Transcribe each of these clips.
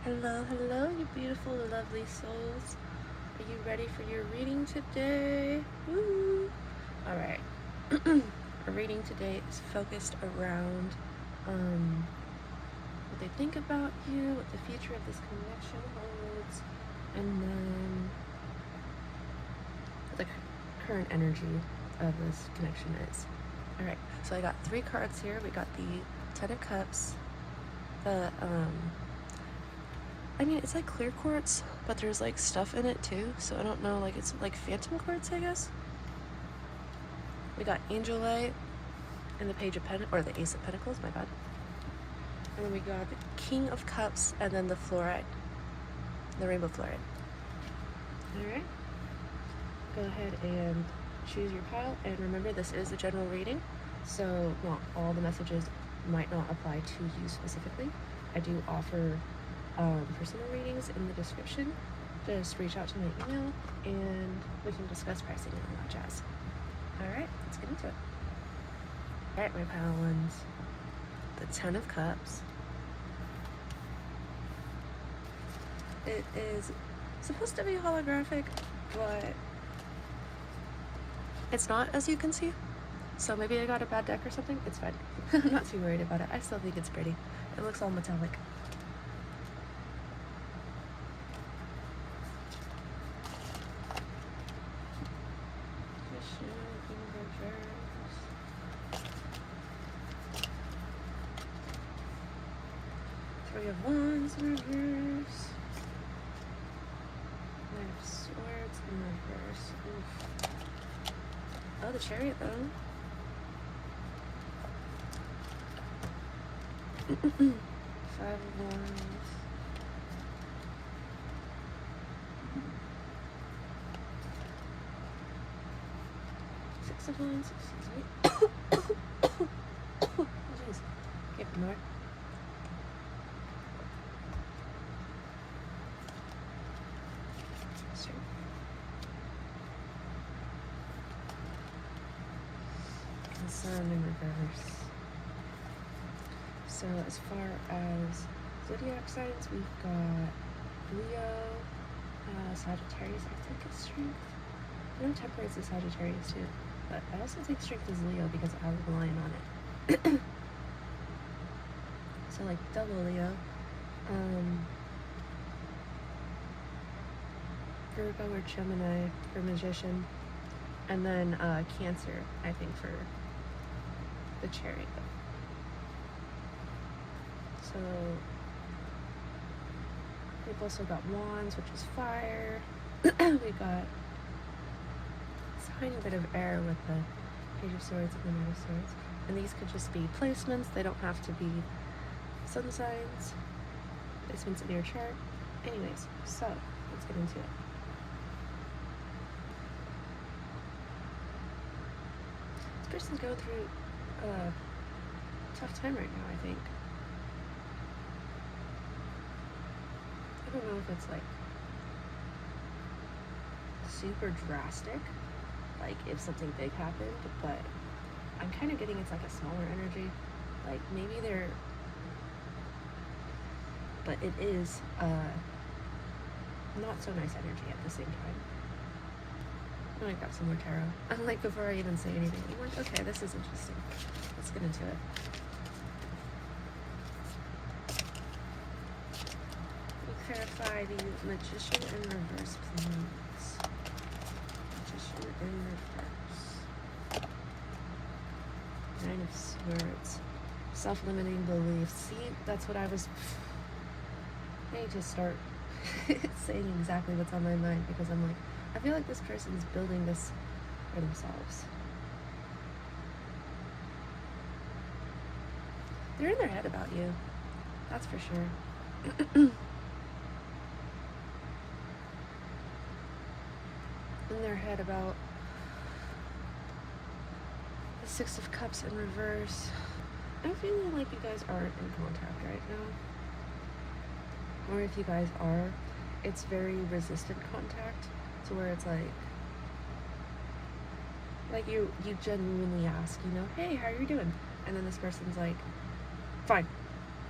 Hello, hello, you beautiful, lovely souls. Are you ready for your reading today? Woo! Alright. Our reading today is focused around what they think about you, what the future of this connection holds, and then what the current energy of this connection is. Alright, so I got 3 cards here. We got the Ten of Cups, the I mean, it's like clear quartz, but there's like stuff in it too, so I don't know, like it's like phantom quartz, I guess. We got Angel Light and the Page of Pentacles, or the Ace of Pentacles, my bad. And then we got the King of Cups and then the fluorite, the rainbow fluorite. Alright, go ahead and choose your pile, and remember this is a general reading, so not all the messages might not apply to you specifically. I do offer personal readings in the description. Just reach out to my email and we can discuss pricing and all that jazz. Alright, let's get into it. Alright, my pile ones. The Ten of Cups. It is supposed to be holographic, but it's not, as you can see. So maybe I got a bad deck or something. It's fine. I'm not too worried about it. I still think it's pretty. It looks all metallic. Three of Wands in reverse. Knight of Swords in reverse. Oof. Oh, the Chariot though. Five of Wands. Six of Wands. Excuse me. Oh, jeez. Can't ignore. Sun in reverse. So as far as zodiac signs, we've got Leo, Sagittarius, I think it's strength. I know Temperance is Sagittarius too, but I also think strength is Leo because I have a line on it. So like double Leo. Virgo or Gemini for Magician. And then Cancer, I think, for the Chariot. So we've also got Wands, which is fire. We got a tiny bit of air with the Page of Swords and the Knight of Swords. And these could just be placements. They don't have to be sun signs. Placements in your chart. Anyways, so let's get into it. This person's going through a tough time right now, I think. I don't know if it's like super drastic, like if something big happened, but I'm kind of getting it's like a smaller energy. Like maybe they're, but it is not so nice energy at the same time. I'm gonna grab some more tarot. I'm like, before I even say anything, I'm like, okay, this is interesting. Let's get into it. Clarify the Magician in reverse, please. Magician in reverse. Nine of Swords. Self-limiting beliefs. See, that's what I was... I need to start saying exactly what's on my mind, because I'm like, I feel like this person's building this for themselves. They're in their head about you. That's for sure. In their head about the Six of Cups in reverse. I'm feeling like you guys aren't in contact right now. Or if you guys are, it's very resistant contact, to where it's like you genuinely ask, you know, hey, how are you doing? And then this person's like, fine.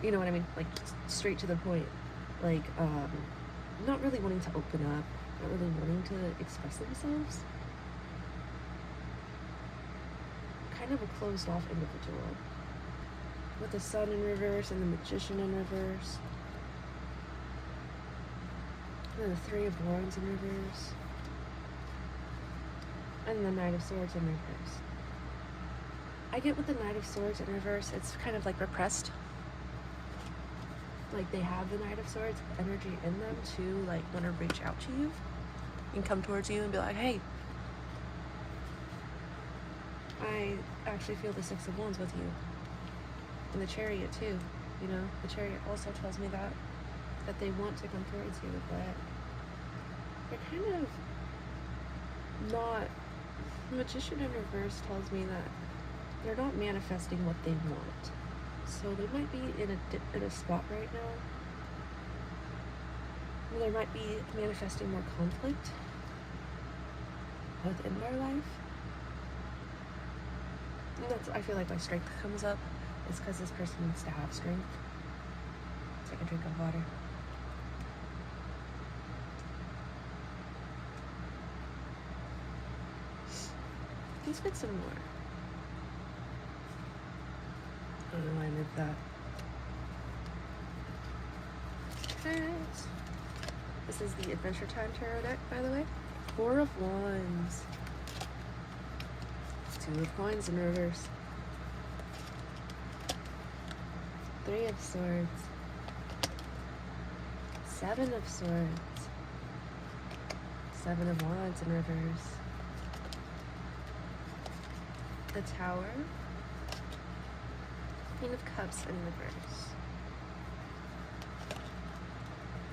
You know what I mean? Like, straight to the point. like not really wanting to open up, not really wanting to express themselves. Kind of a closed off individual. With the Sun in reverse and the Magician in reverse. And the Three of Wands in reverse. And the Knight of Swords in reverse. I get with the Knight of Swords in reverse, it's kind of like repressed. Like they have the Knight of Swords energy in them to like want to reach out to you and come towards you and be like, hey, I actually feel the Six of Wands with you. And the Chariot too, you know, the Chariot also tells me that they want to come towards you, but they're kind of not. The Magician in reverse tells me that they're not manifesting what they want. So they might be in a spot right now where they might be manifesting more conflict within their life. And that's, I feel like my strength comes up. It's because this person needs to have strength. Take a drink of water. Let's get some more. I don't know why I moved that. Alright. This is the Adventure Time Tarot deck, by the way. Four of Wands. Two of Coins in reverse. Three of Swords. Seven of Swords. Seven of Wands in reverse. The Tower. Queen of Cups in reverse.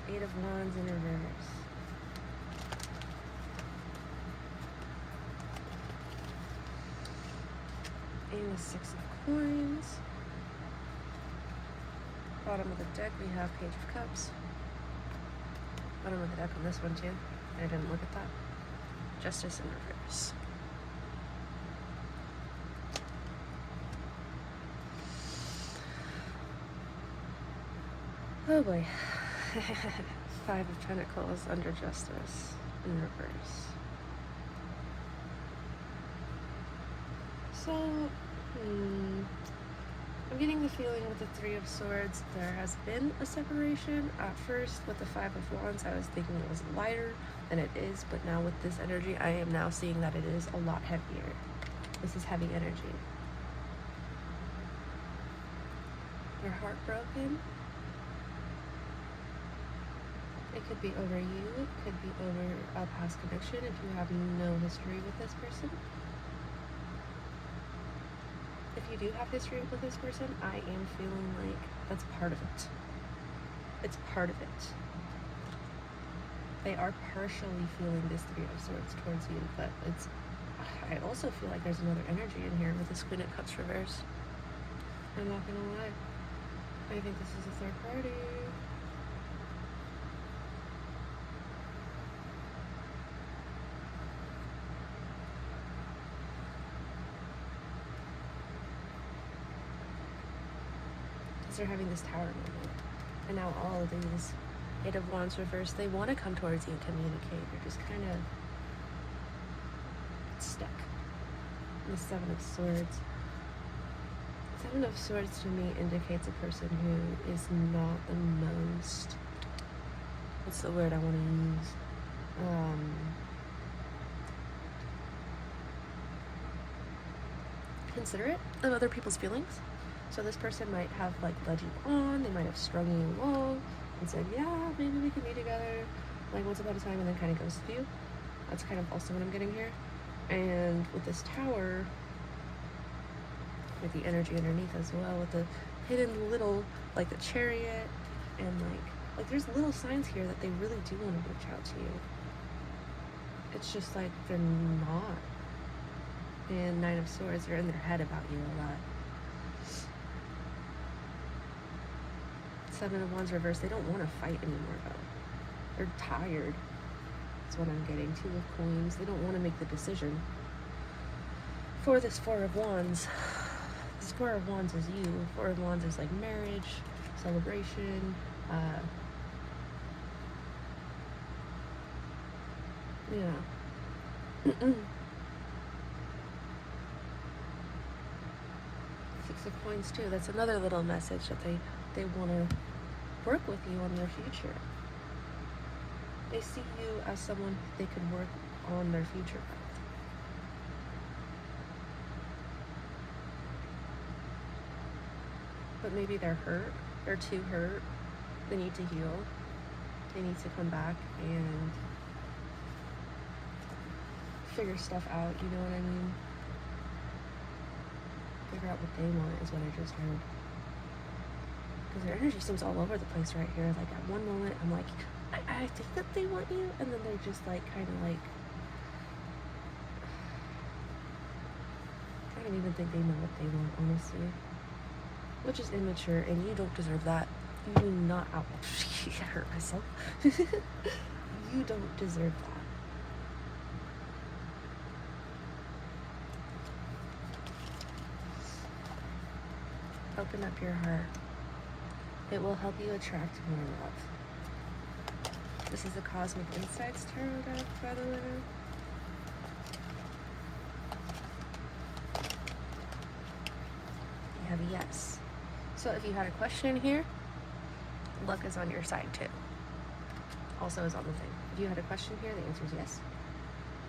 Eight of Wands in reverse. And the Six of Coins. Bottom of the deck we have Page of Cups. Bottom of the deck on this one too. I didn't look at that. Justice in reverse. Oh boy. Five of Pentacles under Justice in reverse. So, I'm getting the feeling with the Three of Swords, there has been a separation. At first, with the Five of Wands, I was thinking it was lighter than it is, but now with this energy, I am now seeing that it is a lot heavier. This is heavy energy. You're heartbroken. It could be over you, it could be over a past connection if you have no history with this person. If you do have history with this person, I am feeling like that's part of it. It's part of it. They are partially feeling this Three of Swords towards you, but I also feel like there's another energy in here with this Queen of Cups reverse. I'm not gonna lie. I think this is a third party. They're having this Tower moment, and now all of these Eight of Wands reverse, they want to come towards you and communicate. They're just kind of stuck. The Seven of Swords. Seven of Swords to me indicates a person who is not the most, what's the word I want to use? Considerate of other people's feelings. So this person might have like led you on, they might have strung you along and said, yeah, maybe we can be together, like once upon a time, and then kind of ghosted you. That's kind of also what I'm getting here. And with this Tower, with the energy underneath as well, with the hidden little, like the Chariot, and like there's little signs here that they really do want to reach out to you. It's just like they're not. And Nine of Swords are in their head about you a lot. Seven of Wands reverse, they don't want to fight anymore though. They're tired. That's what I'm getting. Two of Coins, they don't want to make the decision. For this Four of Wands, this Four of Wands is you. Four of Wands is like marriage, celebration, Yeah. Six of Coins too. That's another little message that they want to work with you on your future. They see you as someone they could work on their future with. But maybe they're hurt. They're too hurt. They need to heal. They need to come back and figure stuff out, you know what I mean? Figure out what they want is what I just heard. Because their energy seems all over the place right here. Like at one moment, I'm like, I think that they want you, and then they're just like, kind of like, I don't even think they know what they want, honestly. Which is immature, and you don't deserve that. You do not I hurt myself. You don't deserve that. Open up your heart. It will help you attract more love. This is the Cosmic Insights Tarot deck, by the way. You have a yes. So if you had a question here, luck is on your side too. Also is on the thing. If you had a question here, the answer is yes.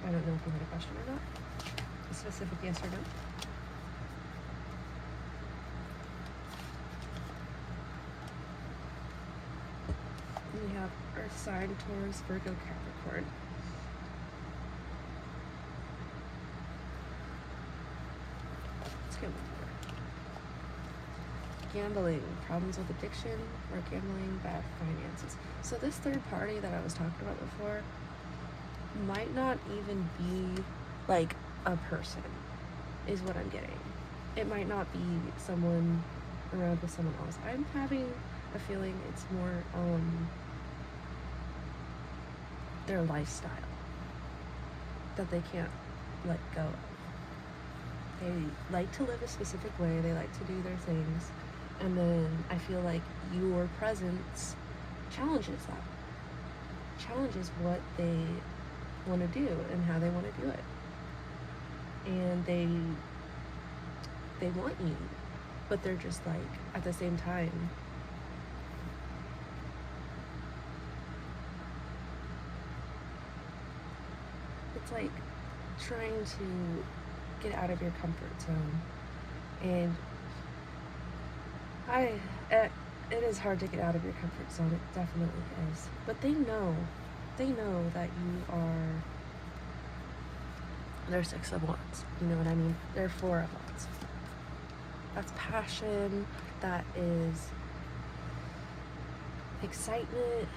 I don't know if you had a question or not. A specific yes or no. We have Earth sign, Taurus, Virgo, Capricorn. Let's get one more. Gambling, problems with addiction, or gambling, bad finances. So this third party that I was talking about before might not even be like a person, is what I'm getting. It might not be someone around with someone else. I'm having a feeling it's more their lifestyle that they can't let go of. They like to live a specific way, they like to do their things, and then I feel like your presence challenges that. Challenges what they want to do and how they want to do it. And they want you, but they're just like, at the same time, it's like trying to get out of your comfort zone. And it is hard to get out of your comfort zone, it definitely is. But they know that you are their Six of Wands, you know what I mean? They're Four of Wands. That's passion, that is excitement,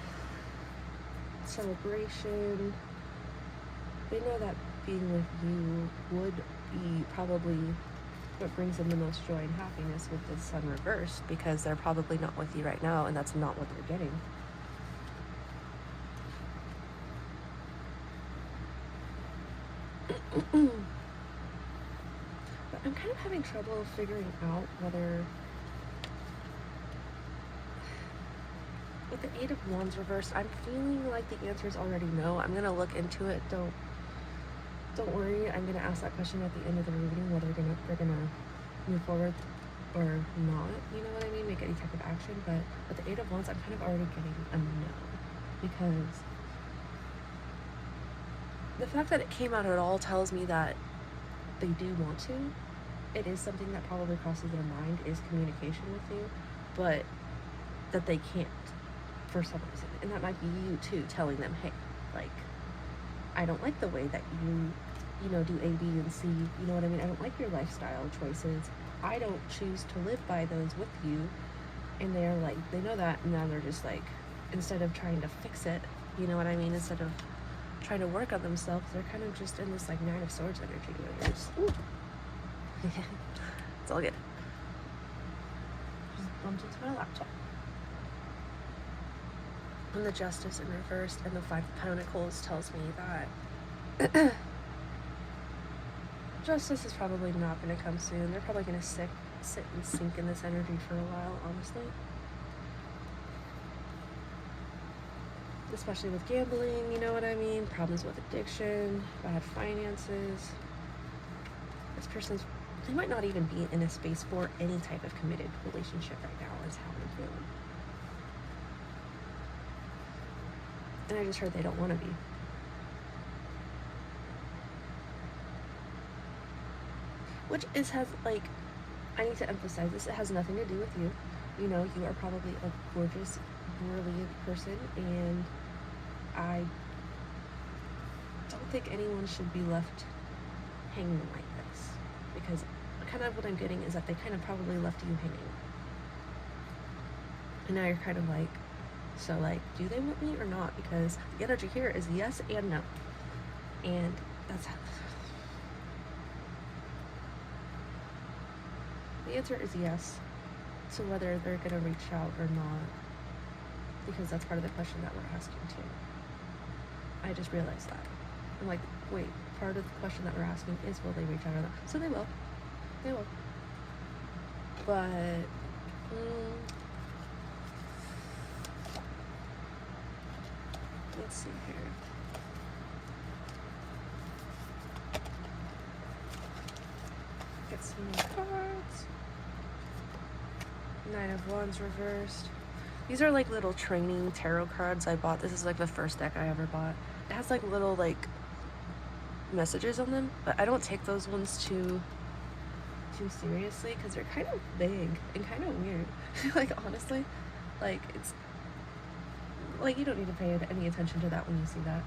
celebration. They know that being with you would be probably what brings them the most joy and happiness with the Sun reversed, because they're probably not with you right now, and that's not what they're getting. But I'm kind of having trouble figuring out whether, with the Eight of Wands reversed, I'm feeling like the answer is already no. I'm gonna look into it. Don't worry. I'm gonna ask that question at the end of the reading, whether they're gonna move forward or not. You know what I mean? Make any type of action. But with the Eight of Wands, I'm kind of already getting a no, because the fact that it came out at all tells me that they do want to. It is something that probably crosses their mind, is communication with you, but that they can't for some reason. And that might be you too, telling them, hey, like, I don't like the way that you know, do A, B, and C. You know what I mean? I don't like your lifestyle choices. I don't choose to live by those with you. And they're like, they know that, and now they're just like, instead of trying to fix it, you know what I mean? Instead of trying to work on themselves, they're kind of just in this like Nine of Swords energy where they're just, ooh. It's all good. Just bumped into my laptop. And the Justice in reversed and the Five of Pentacles tells me that Justice is probably not going to come soon. They're probably going to sit and sink in this energy for a while, honestly. especially with gambling, you know what I mean? Problems with addiction, bad finances. This person's, they might not even be in a space for any type of committed relationship right now, is how I'm feeling. And I just heard they don't want to be. Which has, like, I need to emphasize this, it has nothing to do with you. You know, you are probably a gorgeous, brilliant person, and I don't think anyone should be left hanging like this. Because kind of what I'm getting is that they kind of probably left you hanging. And now you're kind of like, so like, do they want me or not? Because the energy here is yes and no. And that's how. The answer is yes. So whether they're going to reach out or not, because that's part of the question that we're asking too. I just realized that. I'm like, wait, part of the question that we're asking is will they reach out or not? So they will. They will. But, let's see here. Get some more cards. Nine of Wands reversed. These are like little training tarot cards I bought. This is like the first deck I ever bought. It has like little like messages on them, but I don't take those ones too seriously because they're kind of vague and kind of weird. Like honestly, like it's like you don't need to pay any attention to that when you see that.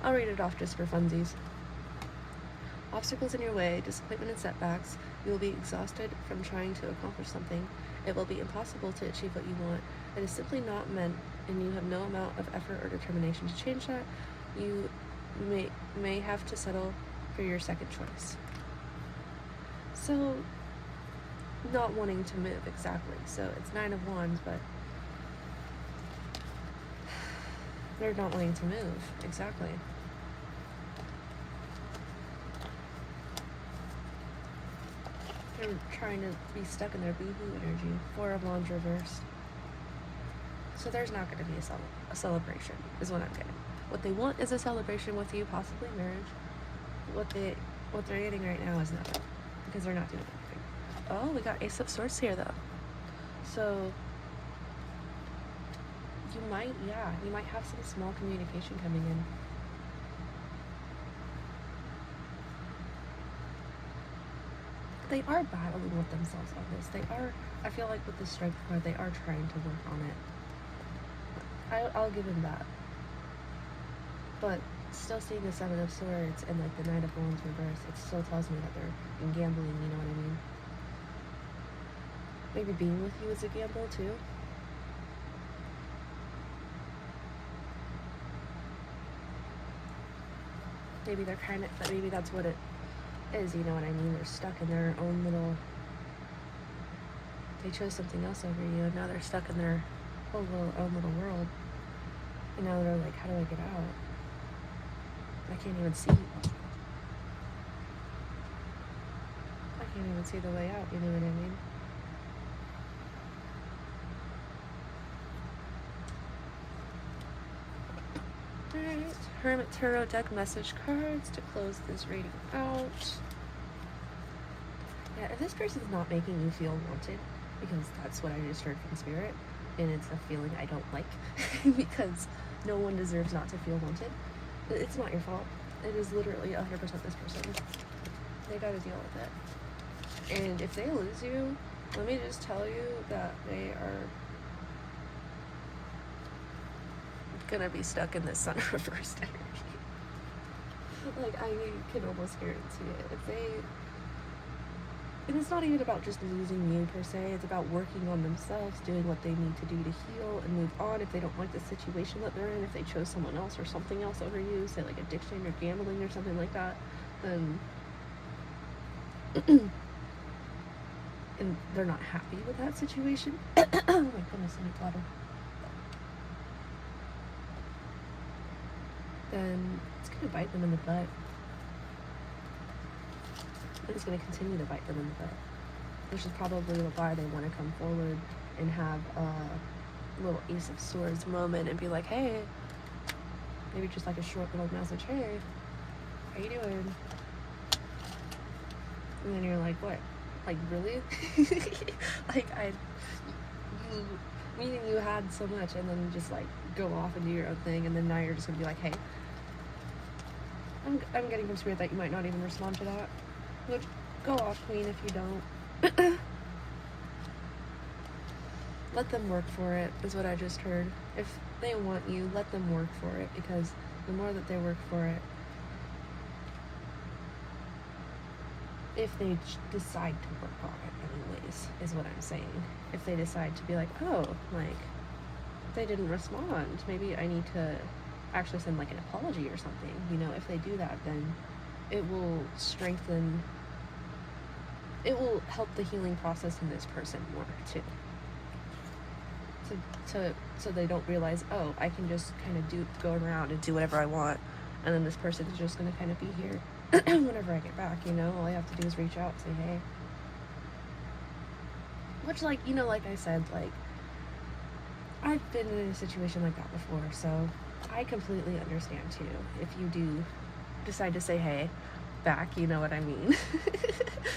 I'll read it off just for funsies. Obstacles in your way, disappointment and setbacks. You will be exhausted from trying to accomplish something. It will be impossible to achieve what you want. It is simply not meant, and you have no amount of effort or determination to change that. You may have to settle for your second choice. So, not wanting to move, exactly. So it's Nine of Wands, but they're not wanting to move, exactly. They're trying to be stuck in their boohoo energy. Four of Wands reversed. So there's not going to be a celebration, is what I'm getting. What they want is a celebration with you, possibly marriage. What they're getting right now is nothing, because they're not doing anything. Oh, we got Ace of Swords here, though. So you might have some small communication coming in. They are battling with themselves on this. I feel like with the Strength card, they are trying to work on it. I'll give them that. But still seeing the Seven of Swords and like the Knight of Wands reversed, it still tells me that they're in gambling, you know what I mean? Maybe being with you is a gamble too. Maybe maybe that's what it is, you know what I mean? They're stuck in their own little, they chose something else over you, and now they're stuck in their own little world. And now they're like, how do I get out? I can't even see. I can't even see the way out, you know what I mean? Alright, Hermit Tarot deck message cards to close this reading out. Yeah, if this person's not making you feel wanted, because that's what I just heard from Spirit, and it's a feeling I don't like, because no one deserves not to feel wanted. It's not your fault. It is literally 100% this person. They gotta deal with it. And if they lose you, let me just tell you that they are gonna be stuck in this Sun reversed energy. Like, I can almost guarantee it. And it's not even about just losing you per se, it's about working on themselves, doing what they need to do to heal and move on. If they don't like the situation that they're in, if they chose someone else or something else over you, say like addiction or gambling or something like that, then and they're not happy with that situation. Oh my goodness, I need water. Then it's gonna bite them in the butt. And it's going to continue to bite them in the butt, which is probably why they want to come forward and have little Ace of Swords moment and be like, hey, maybe just like a short little message, hey, how you doing? And then you're like, what? Like, really? Like, you, meaning you had so much, and then you just like go off and do your own thing, and then now you're just gonna be like, hey, I'm getting from spirit that you might not even respond to that. Which, go off, queen, if you don't. Let them work for it, is what I just heard. If they want you, let them work for it, because the more that they work for it, if they decide to work on it anyways, is what I'm saying. If they decide to be like, oh, like, they didn't respond, maybe I need to actually send like an apology or something, you know, if they do that, then it will strengthen, it will help the healing process in this person more too. So they don't realize, oh, I can just kind of go around and do whatever I want, and then this person is just going to kind of be here whenever I get back, you know. All I have to do is reach out and say, hey. Which, like, you know, like I said, like, I've been in a situation like that before, so I completely understand too. If you do decide to say hey back, you know what I mean.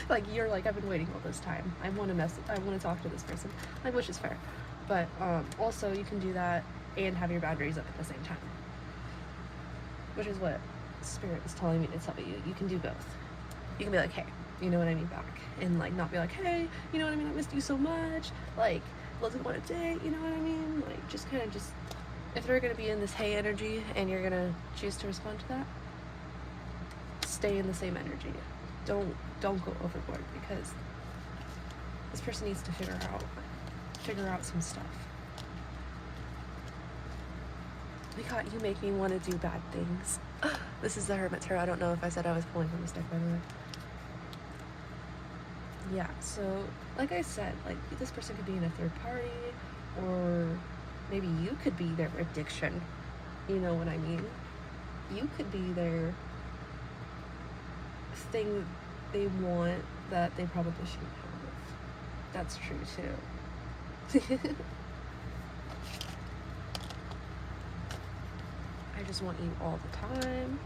Like, you're like, I've been waiting all this time. I want to talk to this person, like, which is fair. But also you can do that and have your boundaries up at the same time, which is what spirit is telling me to tell you. You can do both. You can be like, hey, you know what I mean, back, and like not be like, hey, you know what I mean, I missed you so much, like, let's go on a date, you know what I mean, like, just kind of just, if they're gonna be in this hey energy and you're gonna choose to respond to that, stay in the same energy. Don't go overboard, because this person needs to figure out some stuff. We got you make me want to do bad things. This is the Hermit Tarot. I don't know if I said I was pulling from this deck, by the way. Yeah, so like I said, like, this person could be in a third party, or maybe you could be their addiction. You know what I mean? You could be their thing they want that they probably shouldn't have. That's true too. I just want you all the time.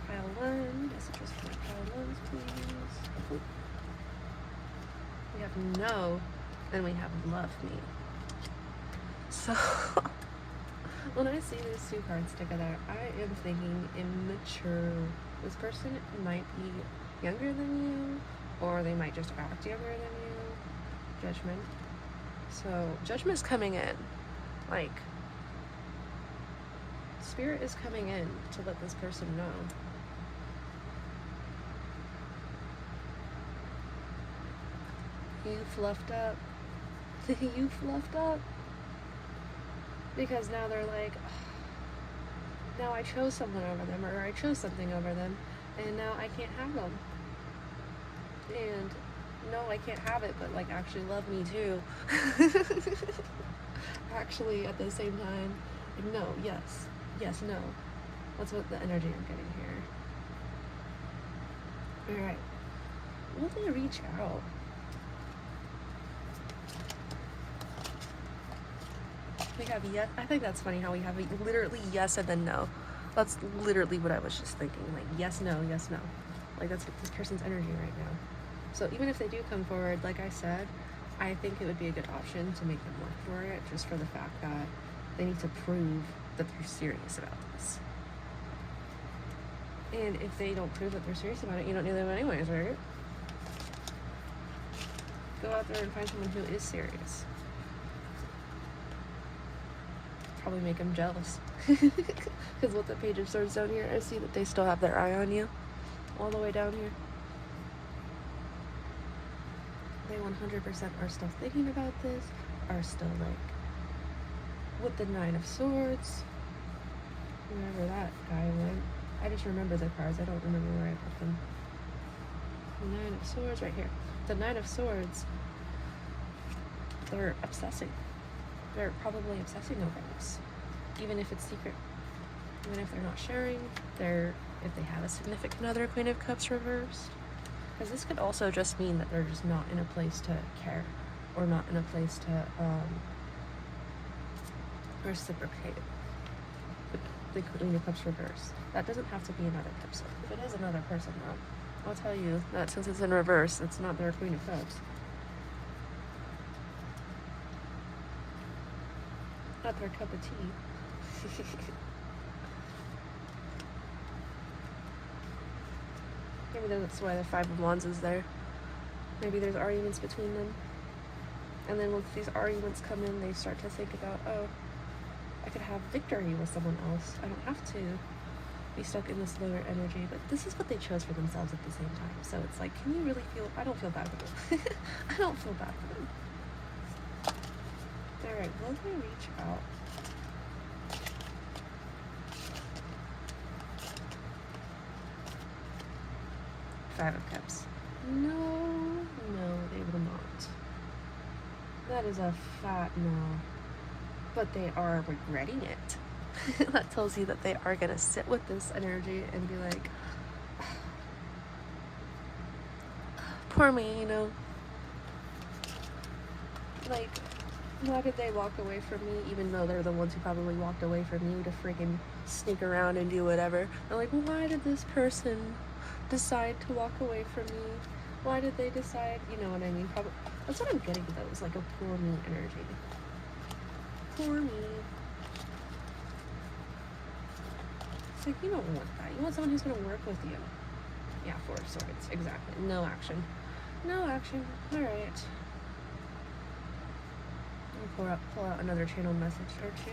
Pile 1, messages for pile 1s, please. We have no, then we have love me. So, when I see these two cards together, I am thinking immature. This person might be younger than you, or they might just act younger than you. Judgment. So, Judgment is coming in. Like, Spirit is coming in to let this person know. You fluffed up. You fluffed up. Because now they're like, oh, now I chose someone over them, or I chose something over them, and now I can't have them. And no, I can't have it, but like, actually love me too. Actually, at the same time, like, no, yes, no. That's what the energy I'm getting here. Alright. Will they reach out? We have yes. I think that's funny how we have literally yes and then no. That's literally what I was just thinking. Like, yes, no, yes, no. Like, that's this person's energy right now. So even if they do come forward, like I said, I think it would be a good option to make them work for it, just for the fact that they need to prove that they're serious about this. And if they don't prove that they're serious about it, you don't need them anyways, right? Go out there and find someone who is serious. Probably make them jealous. Because with the Page of Swords down here, I see that they still have their eye on you. All the way down here. They 100% are still thinking about this. Are still like, with the Nine of Swords. Wherever that guy went. I just remember the cards. I don't remember where I put them. The Nine of Swords right here. The Nine of Swords. They're obsessing. They're probably obsessing over this, even if it's secret, even if they're not sharing. If they have a significant other, Queen of Cups reversed, Because this could also just mean that they're just not in a place to care, or not in a place to reciprocate. The Queen of Cups reverse. That doesn't have to be another person. If it is another person, though, I'll tell you that since it's in reverse, it's not their Queen of Cups. Not their cup of tea. Maybe that's why the Five of Wands is there. Maybe there's arguments between them. And then once these arguments come in, they start to think about, oh, I could have victory with someone else. I don't have to be stuck in this lower energy. But this is what they chose for themselves at the same time. So it's like, can you really feel? I don't feel bad for them. I don't feel bad for them. All right, will they reach out? Five of Cups. No, they will not. That is a fat no. But they are regretting it. That tells you that they are going to sit with this energy and be like, poor me, you know? Like, why did they walk away from me, even though they're the ones who probably walked away from you to freaking sneak around and do whatever? I'm like, why did this person decide to walk away from me? Why did they decide? You know what I mean? Probably. That's what I'm getting though. It's like a poor me energy. Poor me. It's like, you don't want that. You want someone who's going to work with you. Yeah, Four of Swords. Exactly. No action. No action. All right. I'll pull out another channel message or two.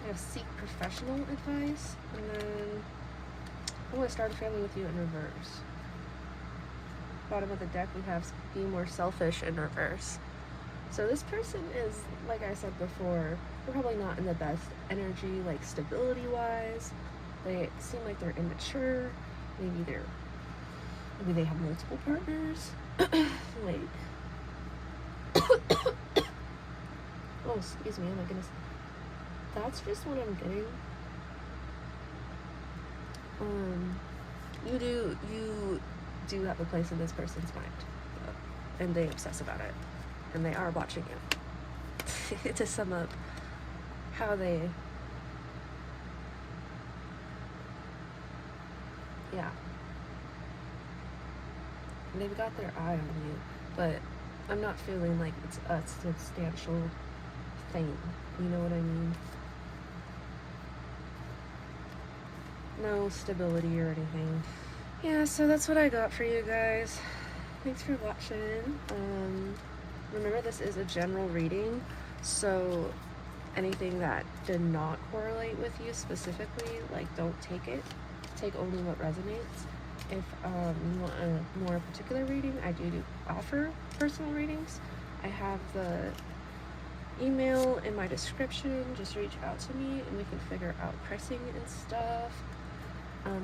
I have seek professional advice, and then I want to start a family with you in reverse. Bottom of the deck, we have be more selfish in reverse. So this person is, like I said before, they're probably not in the best energy, like stability-wise. They seem like they're immature. Maybe they have multiple partners. Like, oh, excuse me, oh my goodness. That's just what I'm getting. You do have a place in this person's mind, and they obsess about it, and they are watching you. To sum up how they, yeah, they've got their eye on you, but I'm not feeling like it's a substantial thing. You know what I mean? No stability or anything. Yeah, so that's what I got for you guys. Thanks for watching. Remember, this is a general reading, so anything that did not correlate with you specifically, like, don't take it. Take only what resonates. If you want a more particular reading, I do offer personal readings. I have the email in my description. Just reach out to me and we can figure out pricing and stuff.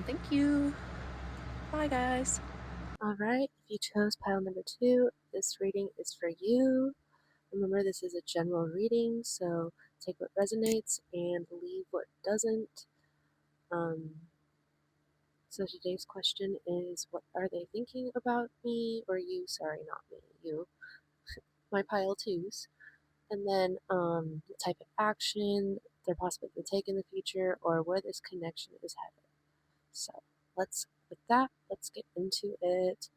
Thank you. Bye, guys. All right, if you chose pile number 2, this reading is for you. Remember, this is a general reading, so take what resonates and leave what doesn't. So today's question is, what are they thinking about me or you? Sorry, not me, you. My pile 2s. And then the type of action they're possibly going to take in the future, or where this connection is headed. So let's get into it.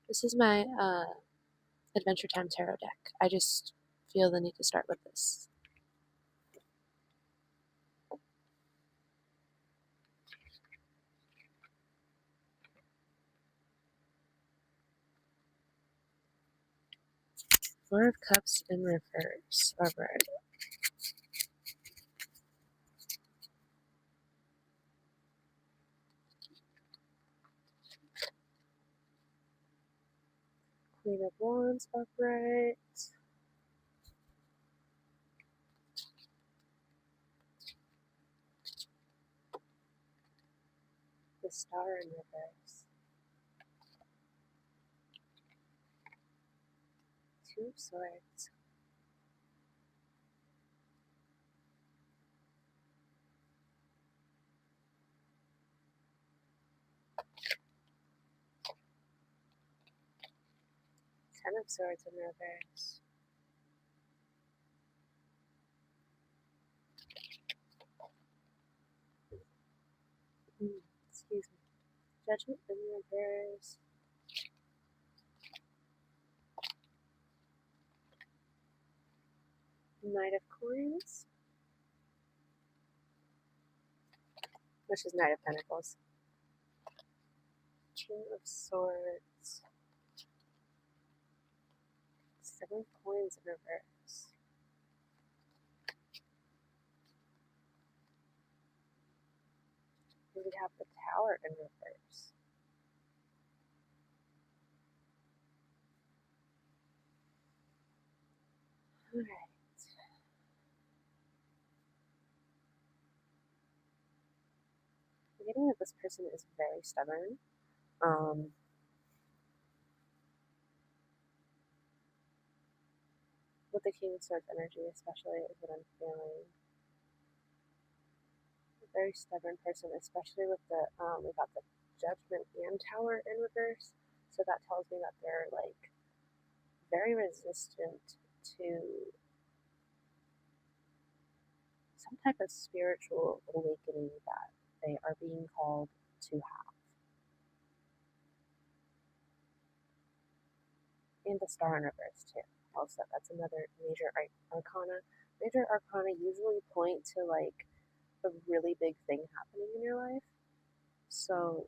This is my Adventure Time Tarot deck. I just feel the need to start with this. Four of Cups in reverse. All right. Queen of Wands upright. The Star in reverse. Two of Swords. Ten of Swords in reverse. Excuse me. Judgment in reverse. Knight of Coins. Which is Knight of Pentacles. King of Swords. Seven of Coins in reverse. And we have the Tower in reverse. Alright. I'm getting that this person is very stubborn. With the King of Swords energy, especially, is what I'm feeling. A very stubborn person, especially with the we got the Judgment and Tower in reverse. So that tells me that they're like very resistant to some type of spiritual awakening that they are being called to have. And the Star in reverse too. Also, that's another major arcana. Major arcana usually point to like a really big thing happening in your life. So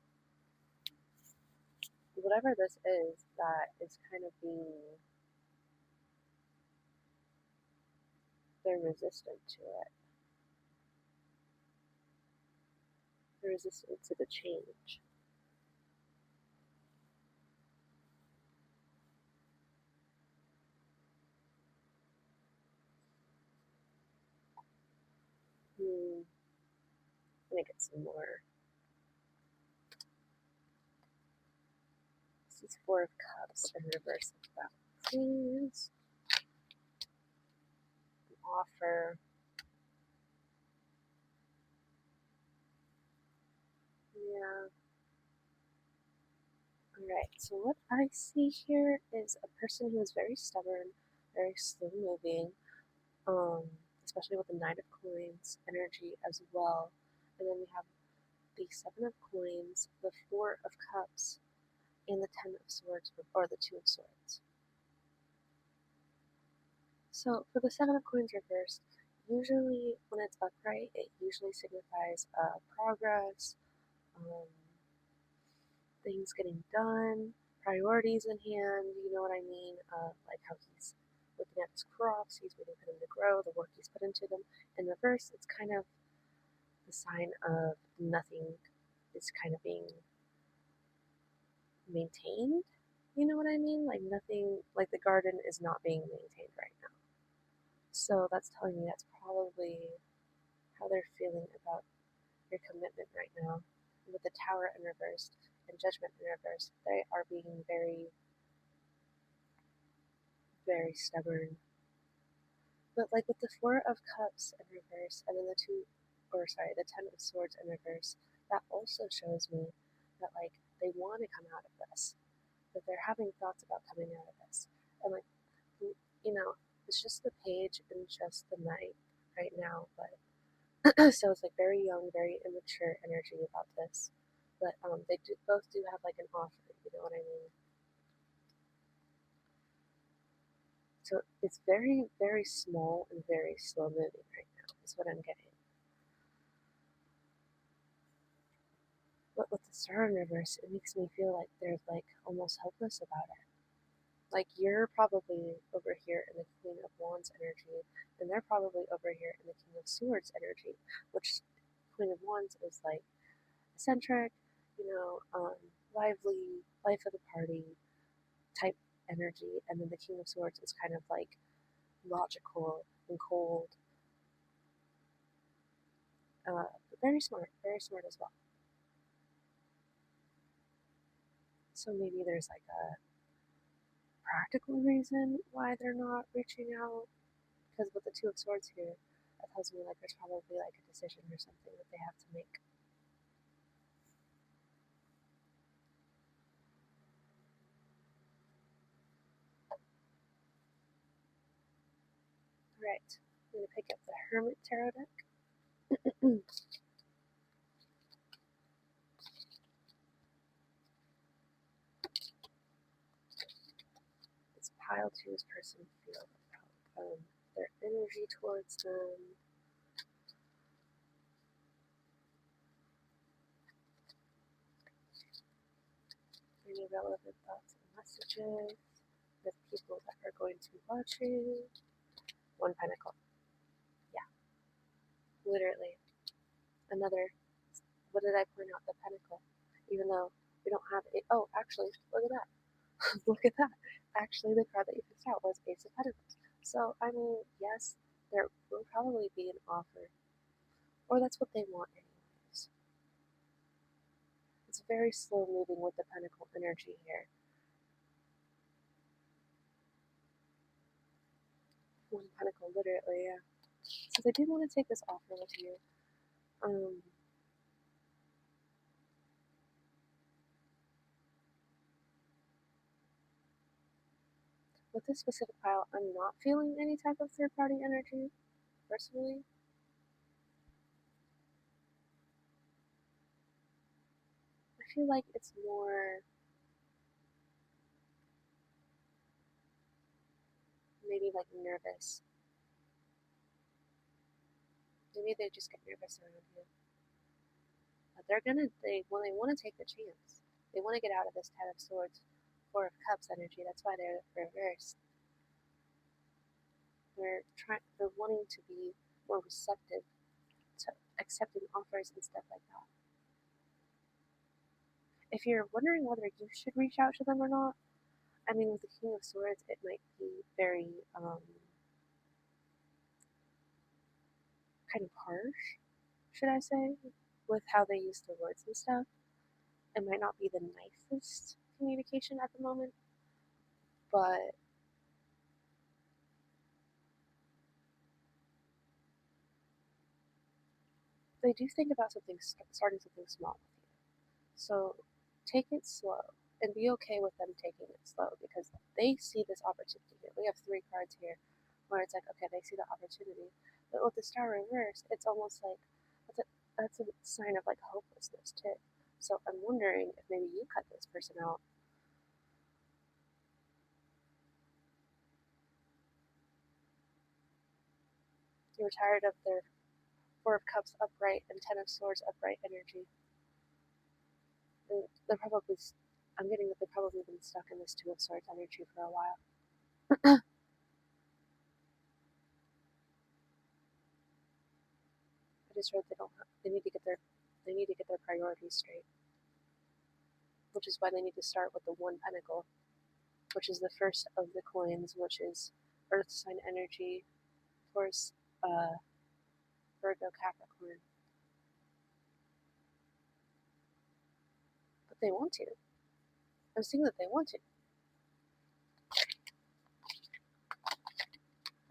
whatever this is that is kind of being, they're resistant to it. They're resistant to the change. Let me get some more. This is Four of Cups in reverse of that. Please. Offer. Yeah. Alright, so what I see here is a person who is very stubborn, very slow moving, especially with the Knight of Coins energy as well. And then we have the Seven of Coins, the Four of Cups, and the Ten of Swords, or the Two of Swords. So for the Seven of Coins reversed, usually when it's upright, it usually signifies progress, things getting done, priorities in hand, you know what I mean? Like how he's looking at his crops, he's waiting for them to grow, the work he's put into them. In reverse, it's kind of the sign of nothing is kind of being maintained. You know what I mean? Like nothing, like the garden is not being maintained right now. So that's telling me that's probably how they're feeling about your commitment right now. With the Tower in reverse and Judgment in reverse, they are being very, very stubborn. But like with the Four of Cups in reverse and then the Ten of Swords in reverse, that also shows me that like they want to come out of this, that they're having thoughts about coming out of this. And like, you know, it's just the page and just the Knight right now, but so it's like very young, very immature energy about this. But they both do have like an offer, you know what I mean? So it's very, very small and very slow moving right now, is what I'm getting. But with the Star in reverse, it makes me feel like they're like almost hopeless about it. Like you're probably over here in the Queen of Wands energy, and they're probably over here in the King of Swords energy, which Queen of Wands is like eccentric, lively, life of the party type energy, and then the King of Swords is kind of like logical and cold, but very smart as well. So maybe there's like a practical reason why they're not reaching out, because with the Two of Swords here, that tells me like there's probably like a decision or something that they have to make. Alright, I'm going to pick up the Hermit Tarot deck. It's pile two's person feel their energy towards them. Any relevant thoughts and messages with people that are going to be watching. One Pentacle. Yeah, literally. Another, what did I point out? The Pentacle. Even though we don't have it. Oh, actually, look at that. Look at that. Actually, the card that you picked out was Ace of Pentacles. So, I mean, yes, there will probably be an offer. Or that's what they want anyways. It's very slow moving with the Pentacle energy here. One Pentacle, literally, yeah. So they do want to take this offer with you. With this specific pile, I'm not feeling any type of third-party energy, personally. I feel like it's more maybe like nervous. Maybe they just get nervous around you. But they want to take the chance. They want to get out of this Ten of Swords, Four of Cups energy. That's why they're reversed. They're wanting to be more receptive to accepting offers and stuff like that. If you're wondering whether you should reach out to them or not, I mean, with the King of Swords, it might be very kind of harsh, should I say, with how they use the words and stuff. It might not be the nicest communication at the moment, but they do think about starting something small with you. So take it slow and be okay with them taking it slow because they see this opportunity here. We have three cards here where it's like, okay, they see the opportunity. But with the Star reversed, it's almost like that's a sign of like hopelessness too. So I'm wondering if maybe you cut this person out. You're tired of their Four of Cups upright and Ten of Swords upright energy. And they're probably, I'm getting that they've probably been stuck in this Two of Swords energy for a while. I just heard they need to get their priorities straight. Which is why they need to start with the One Pentacle, which is the first of the coins, which is Earth sign energy towards Virgo Capricorn. But they want to. I'm seeing that they want to.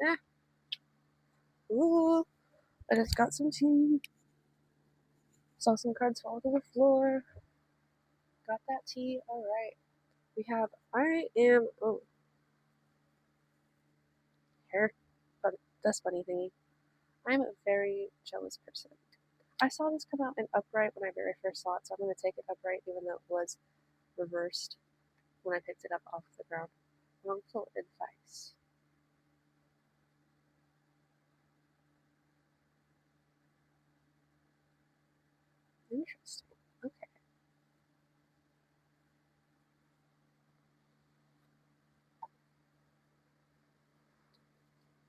Ah. Ooh. I just got some tea. Saw some cards fall to the floor. Got that tea. Alright. We have hair dust bunny thingy. I'm a very jealous person. I saw this come out in upright when I very first saw it, so I'm going to take it upright even though it was reversed when I picked it up off the ground. Wrongful advice. Interesting. Okay.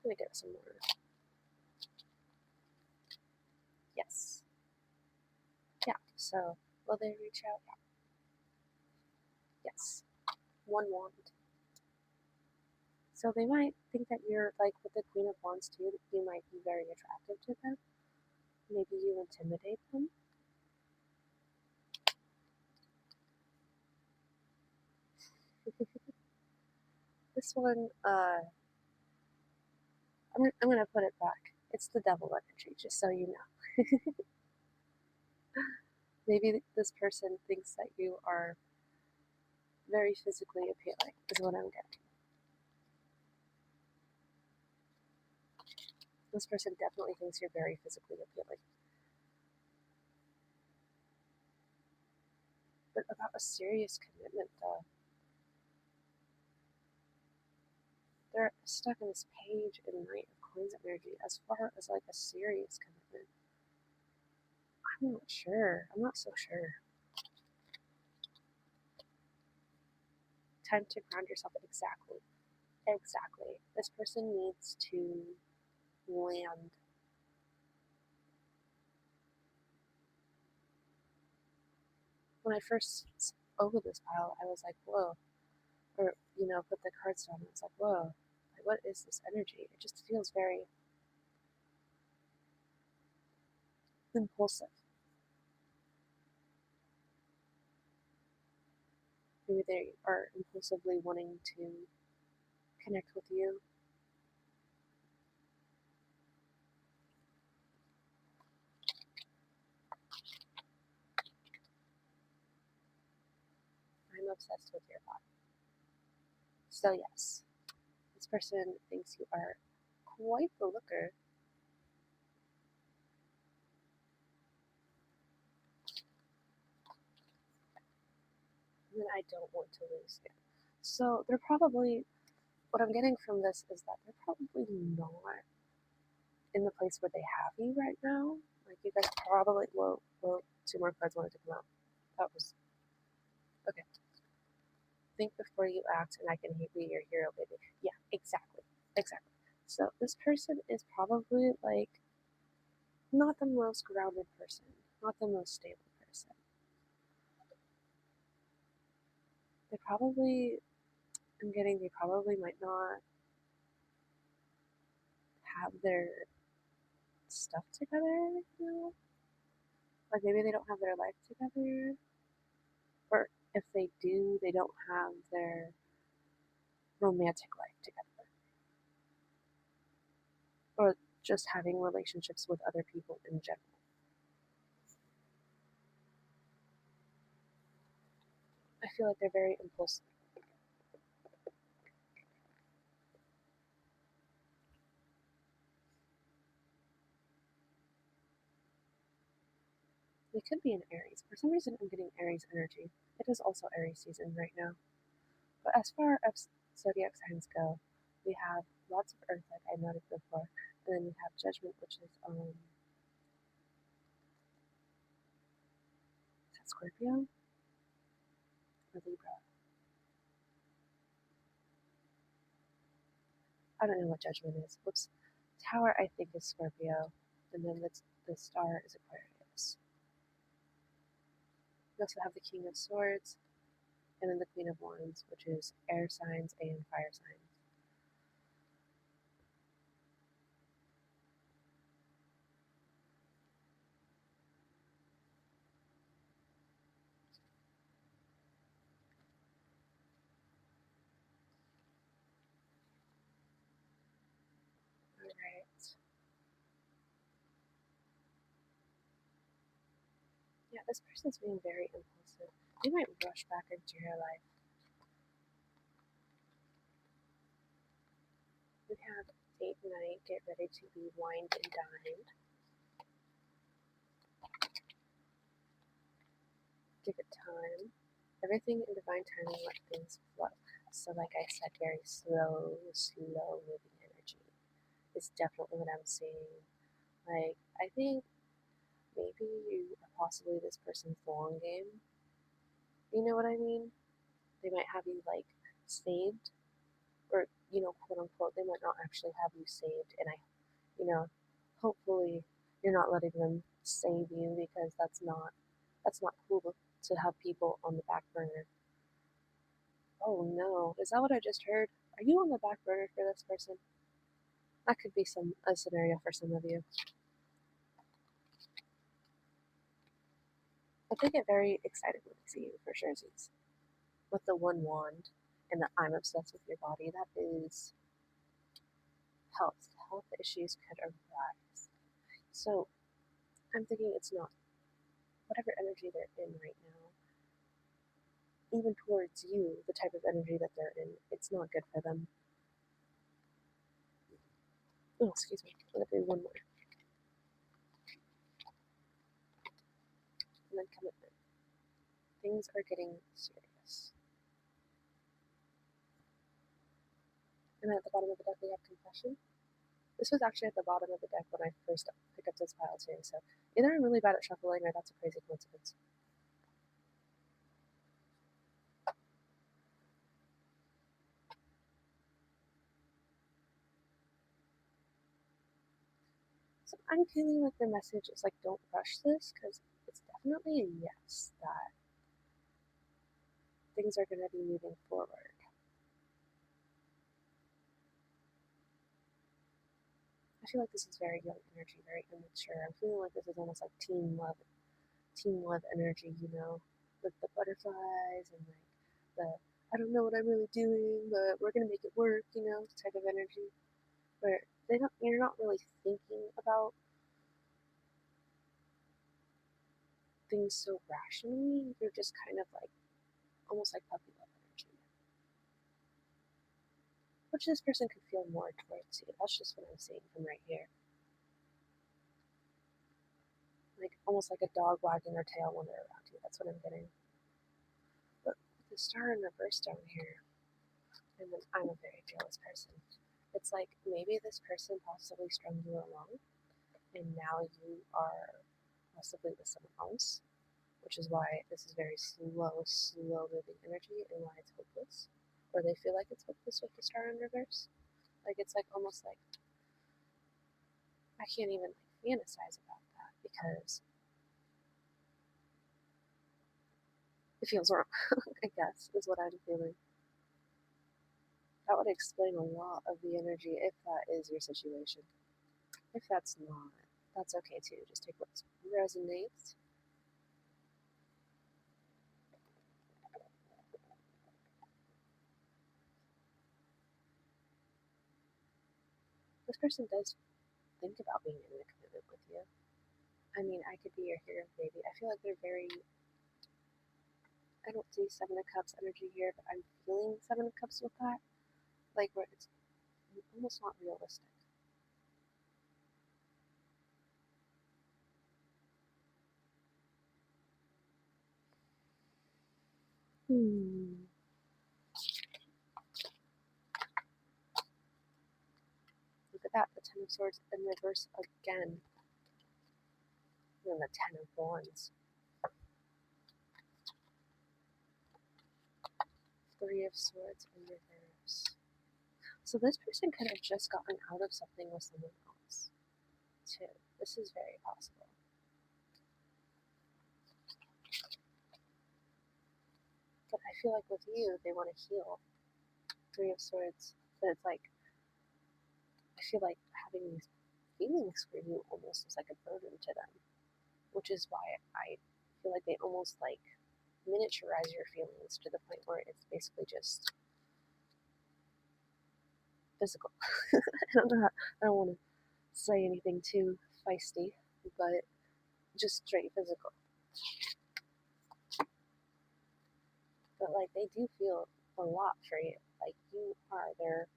Let me get some more. Yes. Yeah, so will they reach out? Yes. One wand. So they might think that you're like with the Queen of Wands too, that you might be very attractive to them. Maybe you intimidate them. This one, I'm gonna put it back. It's the devil energy, just so you know. Maybe this person thinks that you are very physically appealing, is what I'm getting. This person definitely thinks you're very physically appealing. But about a serious commitment, though, they're stuck in this page in Knight of Coins energy as far as like a serious commitment. I'm not sure. I'm not so sure. Time to ground yourself. Exactly. Exactly. This person needs to land. When I first opened this pile, I was like, whoa. Or, put the cards down. I was like, whoa. Like, what is this energy? It just feels very impulsive. Maybe they are impulsively wanting to connect with you. I'm obsessed with your body. So, yes, this person thinks you are quite the looker. And I don't want to lose you. So, they're probably, what I'm getting from this is that they're probably not in the place where they have you right now. Like, you guys probably, well, two more cards wanted to come out. That was, okay. Think before you act, and I can be your hero, baby. Yeah, exactly. Exactly. So, this person is probably like not the most grounded person, not the most stable person. They probably, I'm getting, they probably might not have their stuff together, Like maybe they don't have their life together, or if they do, they don't have their romantic life together, or just having relationships with other people in general. I feel like they're very impulsive. They could be an Aries. For some reason, I'm getting Aries energy. It is also Aries season right now. But as far as zodiac signs go, we have lots of Earth, like I noted before, and then we have Judgment, which is that Scorpio or Libra? I don't know what Judgment is. Whoops. Tower, I think, is Scorpio, and then the star is Aquarius. We also have the King of Swords, and then the Queen of Wands, which is air signs and fire signs. Alright. Yeah, this person's being very impulsive. They might rush back into your life. We have date night, get ready to be wined and dined. Give it time. Everything in divine timing, let things flow. So, like I said, very slow moving energy is definitely what I'm seeing. Like, I think maybe you are possibly this person's long game. You know what I mean? They might have you like saved, or quote unquote, they might not actually have you saved. And you know, hopefully, you're not letting them save you, because that's not cool to have people on the back burner. Oh no, is that what I just heard? Are you on the back burner for this person? That could be a scenario for some of you. But they get very excited when they see you for sure, with the one wand. and that I'm obsessed with your body, that is health. Health issues could arise. So I'm thinking it's not whatever energy they're in right now, even towards you, the type of energy that they're in, it's not good for them. Oh, excuse me. I'm gonna do one more. And then commitment. Things are getting serious. And at the bottom of the deck we have confession. This was actually at the bottom of the deck when I first picked up this pile too, so either I'm really bad at shuffling or that's a crazy coincidence. So I'm feeling like the message is like, don't rush this, because it's definitely a yes that things are going to be moving forward. I feel like this is very young energy, very immature. I'm feeling like this is almost like teen love energy, you know, with the butterflies and like the I don't know what I'm really doing, but we're gonna make it work, you know, type of energy. Where you're not really thinking about things so rationally. You're just kind of like almost like puppy love energy, which this person could feel more towards you. That's just what I'm seeing from right here. Like almost like a dog wagging their tail when they're around you. That's what I'm getting. But with the star in reverse down here, and then I'm a very jealous person. It's like maybe this person possibly strung you along, and now you are possibly with someone else, which is why this is very slow moving energy and why it's hopeless. Or they feel like it's hopeless with the star in reverse. Like it's like almost like I can't even like fantasize about that because it feels wrong, I guess, is what I'm feeling. That would explain a lot of the energy if that is your situation. If that's not, that's okay too. Just take what resonates. This person does think about being in a commitment with you. I mean, I could be your hero baby. I feel like they're very. I don't see Seven of Cups energy here, but I'm feeling Seven of Cups with that. Like, where it's almost not realistic. Hmm. Look at that. The Ten of Swords in reverse again. And then the Ten of Wands. Three of Swords in reverse. So this person could have just gotten out of something with someone else, too. This is very possible. But I feel like with you, they want to heal. Three of Swords. But it's like, I feel like having these feelings for you almost is like a burden to them, which is why I feel like they almost like miniaturize your feelings to the point where it's basically just physical. I don't know. I don't want to say anything too feisty, but just straight physical. But like they do feel a lot for you. Like you are their.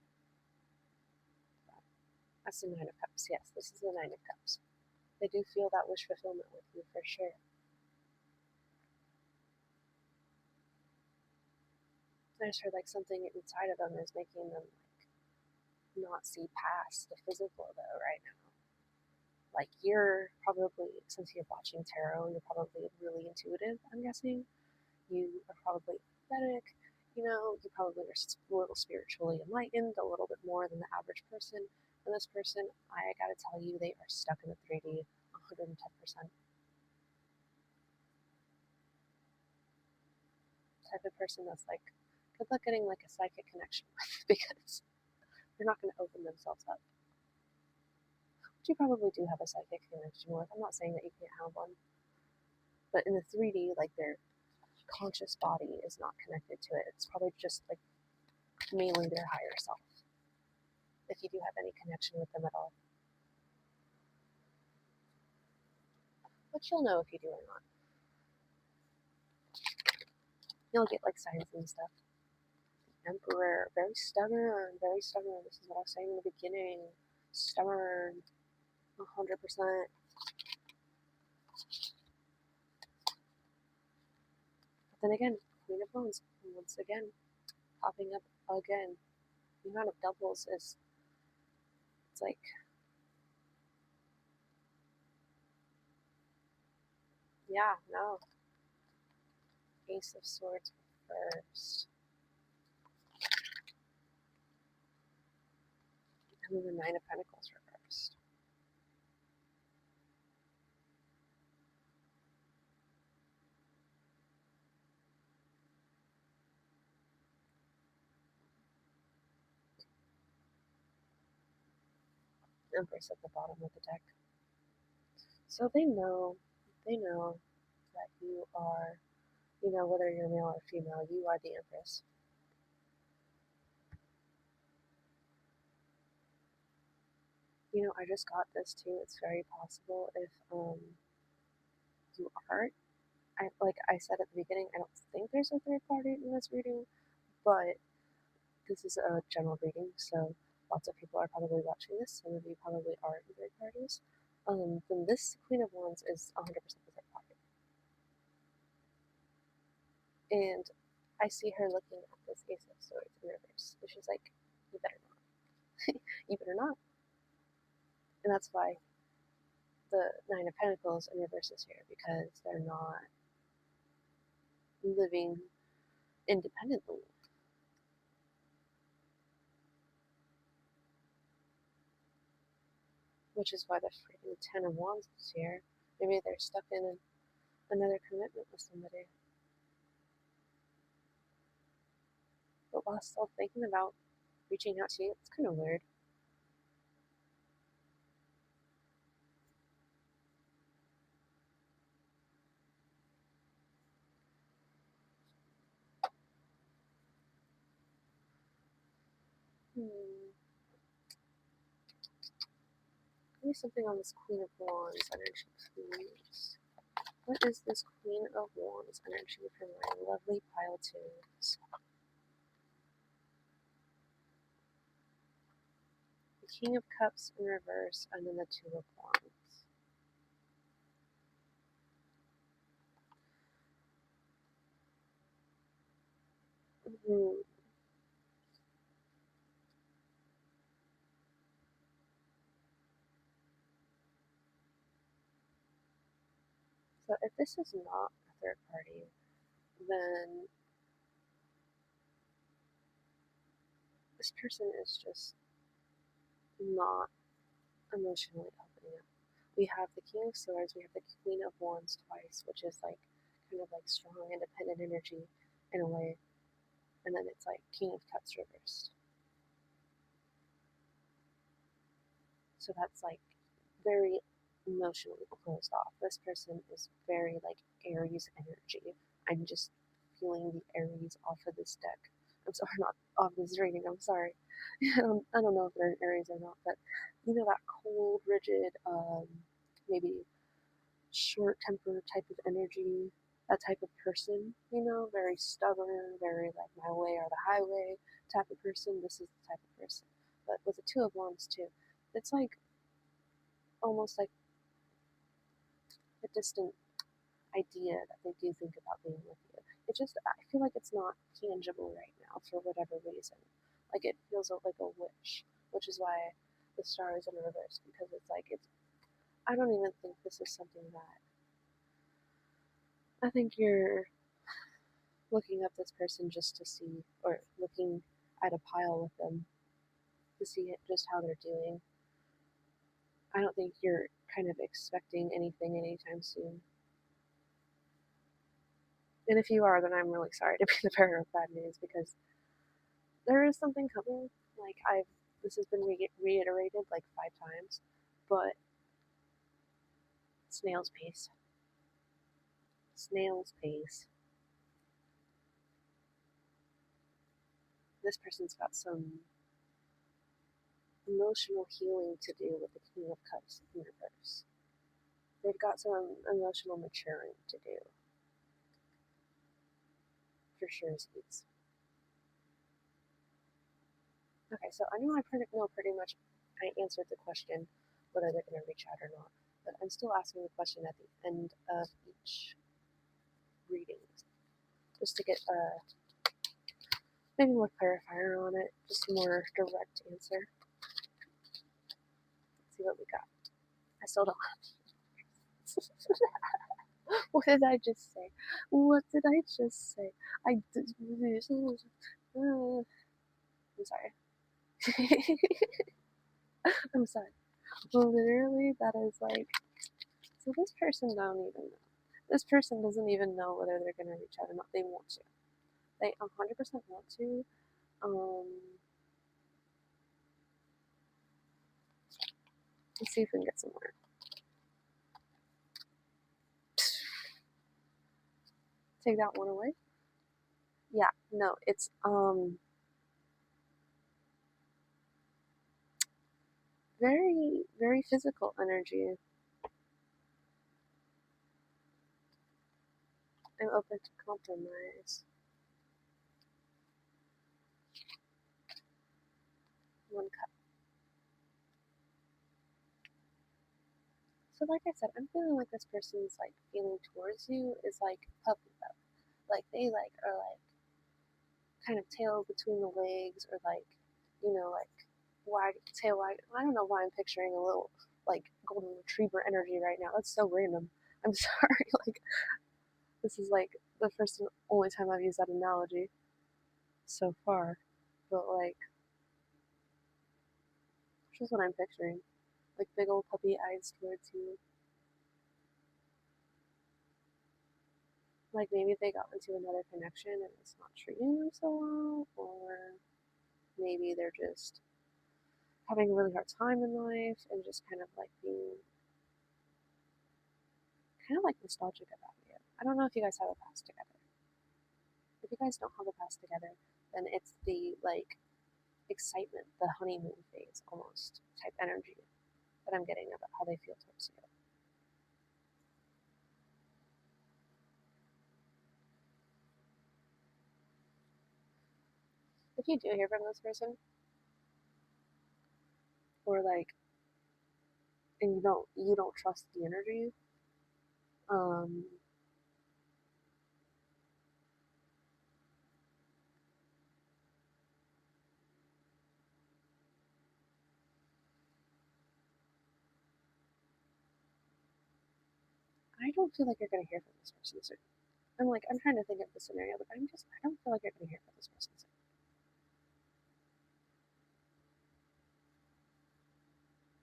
That's the Nine of Cups. Yes, this is the Nine of Cups. They do feel that wish fulfillment with you for sure. There's her like something inside of them is making them like not see past the physical though right now. Like you're probably, since you're watching tarot, you're probably really intuitive, I'm guessing. You are probably empathetic, you know, you probably are a little spiritually enlightened, a little bit more than the average person. And this person, I gotta tell you, they are stuck in the 3D 110%. Type of person that's like, good luck getting like a psychic connection with because they're not gonna open themselves up. But you probably do have a psychic connection with. I'm not saying that you can't have one. But in the 3D, like their conscious body is not connected to it. It's probably just like mainly their higher self, if you do have any connection with them at all. But you'll know if you do or not. You'll get like signs and stuff. Emperor, very stubborn, very stubborn. This is what I was saying in the beginning. Stubborn, 100%. But then again, Queen of Wands, once again, popping up again. The amount of doubles is, it's like, yeah, no. Ace of Swords first. And then the Nine of Pentacles reversed. Empress at the bottom of the deck. So they know that you are, whether you're male or female, you are the Empress. I just got this too. It's very possible if you are. Like I said at the beginning, I don't think there's a third party in this reading, but this is a general reading, so lots of people are probably watching this. Some of you probably are in third parties. Then this Queen of Wands is 100% the third party. And I see her looking at this Ace of Swords in reverse. And she's like, you better not. You better not. And that's why the Nine of Pentacles in reverse is here, because they're not living independently. Which is why the freaking Ten of Wands is here. Maybe they're stuck in another commitment with somebody. But while still thinking about reaching out to you, it's kind of weird. Give me something on this Queen of Wands energy, please. What is this Queen of Wands energy for my lovely pile twos? The King of Cups in reverse, and then the Two of Wands. So if this is not a third party, then this person is just not emotionally opening up. We have the King of Swords, we have the Queen of Wands twice, which is like kind of like strong, independent energy in a way, and then it's like King of Cups reversed. So that's like very emotionally closed off. This person is very like Aries energy. I'm just feeling the Aries off of this deck. I'm sorry, not off this reading. I'm sorry. I don't know if they're an Aries or not, but that cold, rigid, maybe short temper type of energy, that type of person, very stubborn, very like my way or the highway type of person. This is the type of person. But with the Two of Wands too, it's like almost like a distant idea that they do think about being with you. It just, I feel like it's not tangible right now for whatever reason. Like it feels like a wish, which is why the star is in reverse, because it's like, I don't even think this is something that, I think you're looking up this person just to see, or looking at a pile with them to see just how they're doing. I don't think you're kind of expecting anything anytime soon. And if you are, then I'm really sorry to be the bearer of bad news, because there is something coming. Like this has been reiterated like 5 times, but snail's pace. Snail's pace. this person's got some emotional healing to do with the King of Cups in reverse. They've got some emotional maturing to do. For sure, Seeds. Okay, so I know pretty much I answered the question whether they're going to reach out or not, but I'm still asking the question at the end of each reading, just to get maybe more clarifier on it, just a more direct answer. Let's see what we got. I still don't What did I just say? What did I just say? I'm sorry. I'm sorry. Well, literally, that is like. So this person don't even know. This person doesn't even know whether they're gonna reach out or not. They want to. They 100% want to. Let's see if we can get some more. Take that one away. Yeah, no, it's very, very physical energy. I'm open to compromise. One cup. So like I said, I'm feeling like this person's like feeling towards you is like puppy love. Like they like are like kind of tail between the legs or like, like tail wag. I don't know why I'm picturing a little like golden retriever energy right now. That's so random. I'm sorry. Like this is like the first and only time I've used that analogy so far. But like just what I'm picturing. Like big old puppy eyes towards you. Like maybe they got into another connection and it's not treating them so well, or maybe they're just having a really hard time in life and just kind of like being kind of like nostalgic about it. I don't know if you guys have a past together. If you guys don't have a past together, then it's the like excitement, the honeymoon phase almost type energy that I'm getting about how they feel towards you. If you do hear from this person, or like, and you don't trust the energy, um, I don't feel like you're gonna hear from this person soon. I'm trying to think of the scenario, but I don't feel like you're gonna hear from this person soon.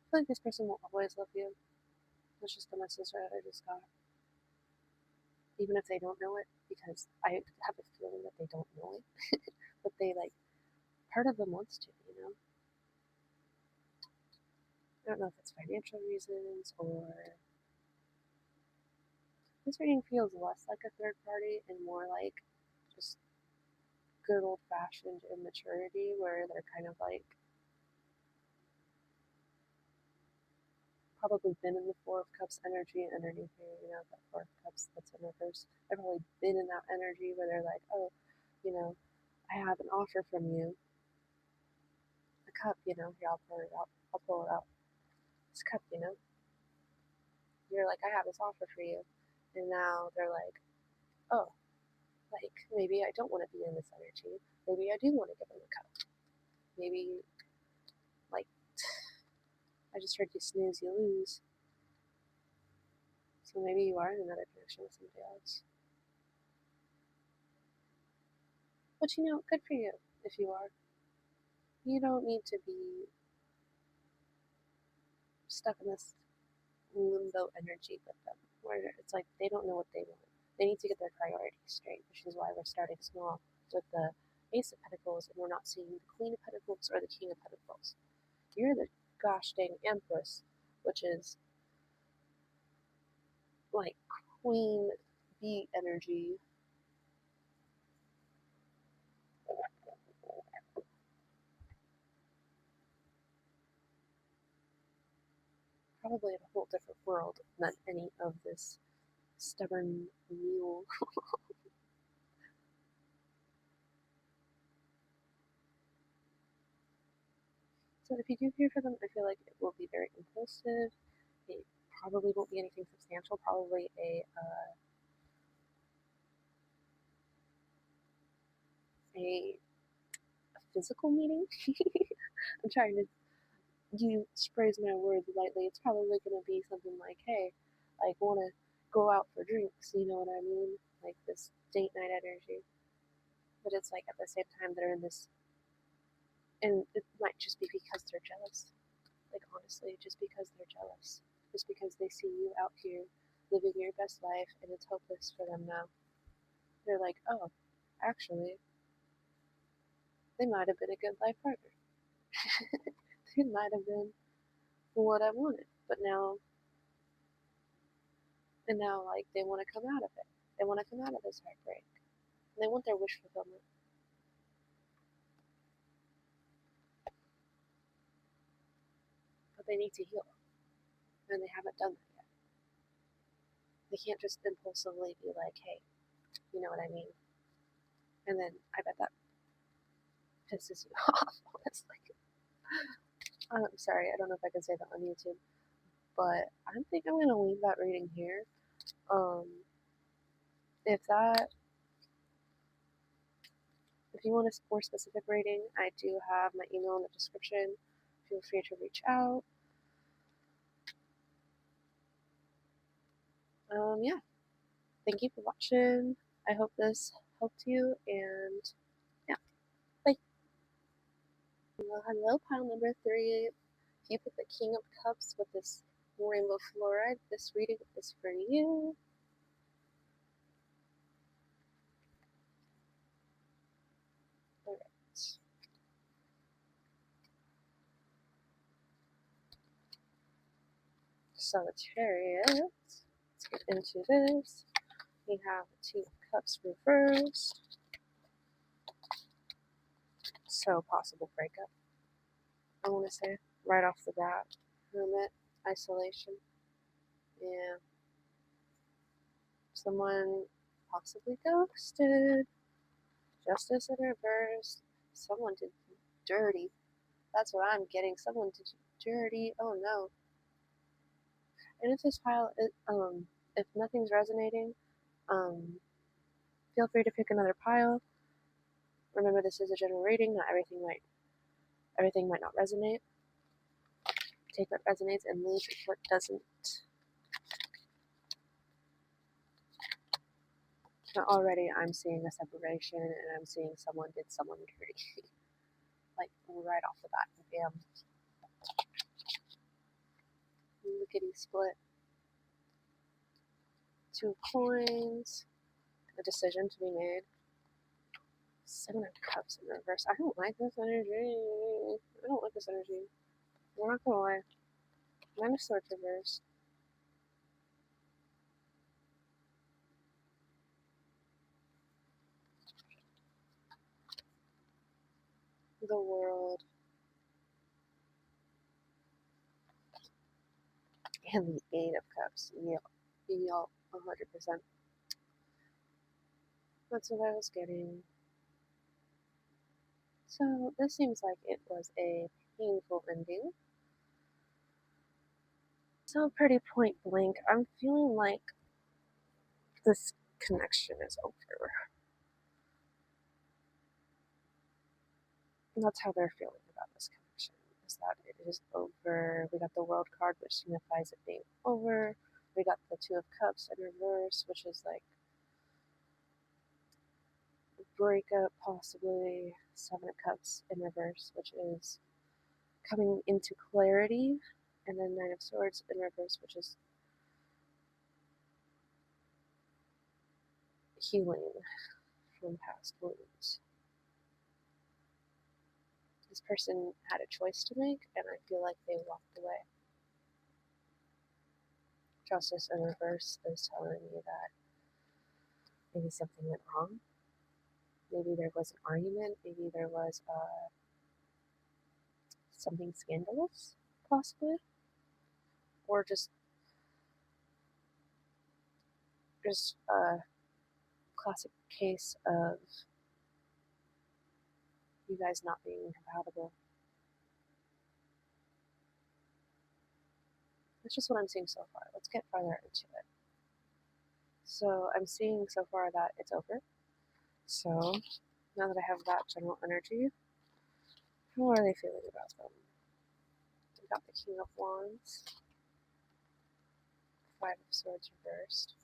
I feel like this person will always love you. That's just the message that I just got. Even if they don't know it, because I have a feeling that they don't know it, but they like part of them wants to. I don't know if it's financial reasons or this reading feels less like a third party and more like just good old fashioned immaturity where they're kind of like probably been in the Four of Cups energy underneath here, that Four of Cups that's in reverse. They've probably been in that energy where they're like, oh, I have an offer from you. A cup, here, I'll pull it out. I'll pull it out. This cup, you're like, I have this offer for you. And now they're like, oh, like maybe I don't want to be in this energy. Maybe I do want to give them a cup. Maybe, like, I just heard you snooze, you lose. So maybe you are in another connection with somebody else. But good for you if you are. You don't need to be stuck in this limbo energy with them where it's like they don't know what they want. They need to get their priorities straight, which is why we're starting small with the Ace of Pentacles and we're not seeing the Queen of Pentacles or the King of Pentacles. You're the gosh dang Empress, which is like queen bee energy. probably in a whole different world than any of this stubborn mule. So if you do hear from them, I feel like it will be very impulsive. It probably won't be anything substantial. Probably a physical meeting. I'm trying to phrase my words lightly. It's probably going to be something like, hey, like, want to go out for drinks, you know what I mean? Like this date night energy. But it's like at the same time they're in this, and it might just be because they're jealous. Like, honestly, just because they're jealous. Just because they see you out here living your best life and it's hopeless for them now. They're like, oh, actually, they might have been a good life partner. They might have been what I wanted. But now, and now, like, they want to come out of it. They want to come out of this heartbreak. And they want their wish fulfillment. But they need to heal. And they haven't done that yet. They can't just impulsively be like, hey, you know what I mean? And then I bet that pisses you off, honestly. I'm sorry, I don't know if I can say that on YouTube, but I think I'm gonna leave that reading here. Um, if that, if you want a more specific rating, I do have my email in the description. Feel free to reach out. Yeah, thank you for watching. I hope this helped you, and yeah, bye. Well, hello, pile number 3. If you put the King of Cups with this rainbow fluoride, this reading is for you. Alright. Sagittarius. Let's get into this. We have the Two of Cups reversed. So, possible breakup. I want to say right off the bat. Hermit, isolation. Yeah. Someone possibly ghosted. Justice in reverse. Someone did dirty. That's what I'm getting. Someone did dirty. Oh no. And if this pile, if nothing's resonating, feel free to pick another pile. Remember, this is a general reading. Not everything might not resonate. Take what resonates and leave what doesn't. Now already I'm seeing a separation and I'm seeing someone did someone dirty. Like right off the bat. Bam. Lickety split. 2 coins. A decision to be made. 7 of Cups in reverse. I don't like this energy. I don't like this energy. I'm not gonna lie. 9 of Swords reverse. The World. And the 8 of Cups. Y'all 100%. That's what I was getting. So this seems like it was a painful ending. So pretty point blank, I'm feeling like this connection is over. And that's how they're feeling about this connection, is that it is over. We got the World card, which signifies it being over. We got the 2 of Cups in reverse, which is like breakup, possibly. 7 of Cups in reverse, which is coming into clarity. And then 9 of Swords in reverse, which is healing from past wounds. This person had a choice to make, and I feel like they walked away. Justice in reverse is telling me that maybe something went wrong. Maybe there was an argument. Maybe there was something scandalous, possibly. or just a classic case of you guys not being compatible. That's just what I'm seeing so far. Let's get farther into it. So I'm seeing so far that it's over. So now that I have that general energy, how are they feeling about them? We got the King of Wands, Five of Swords reversed,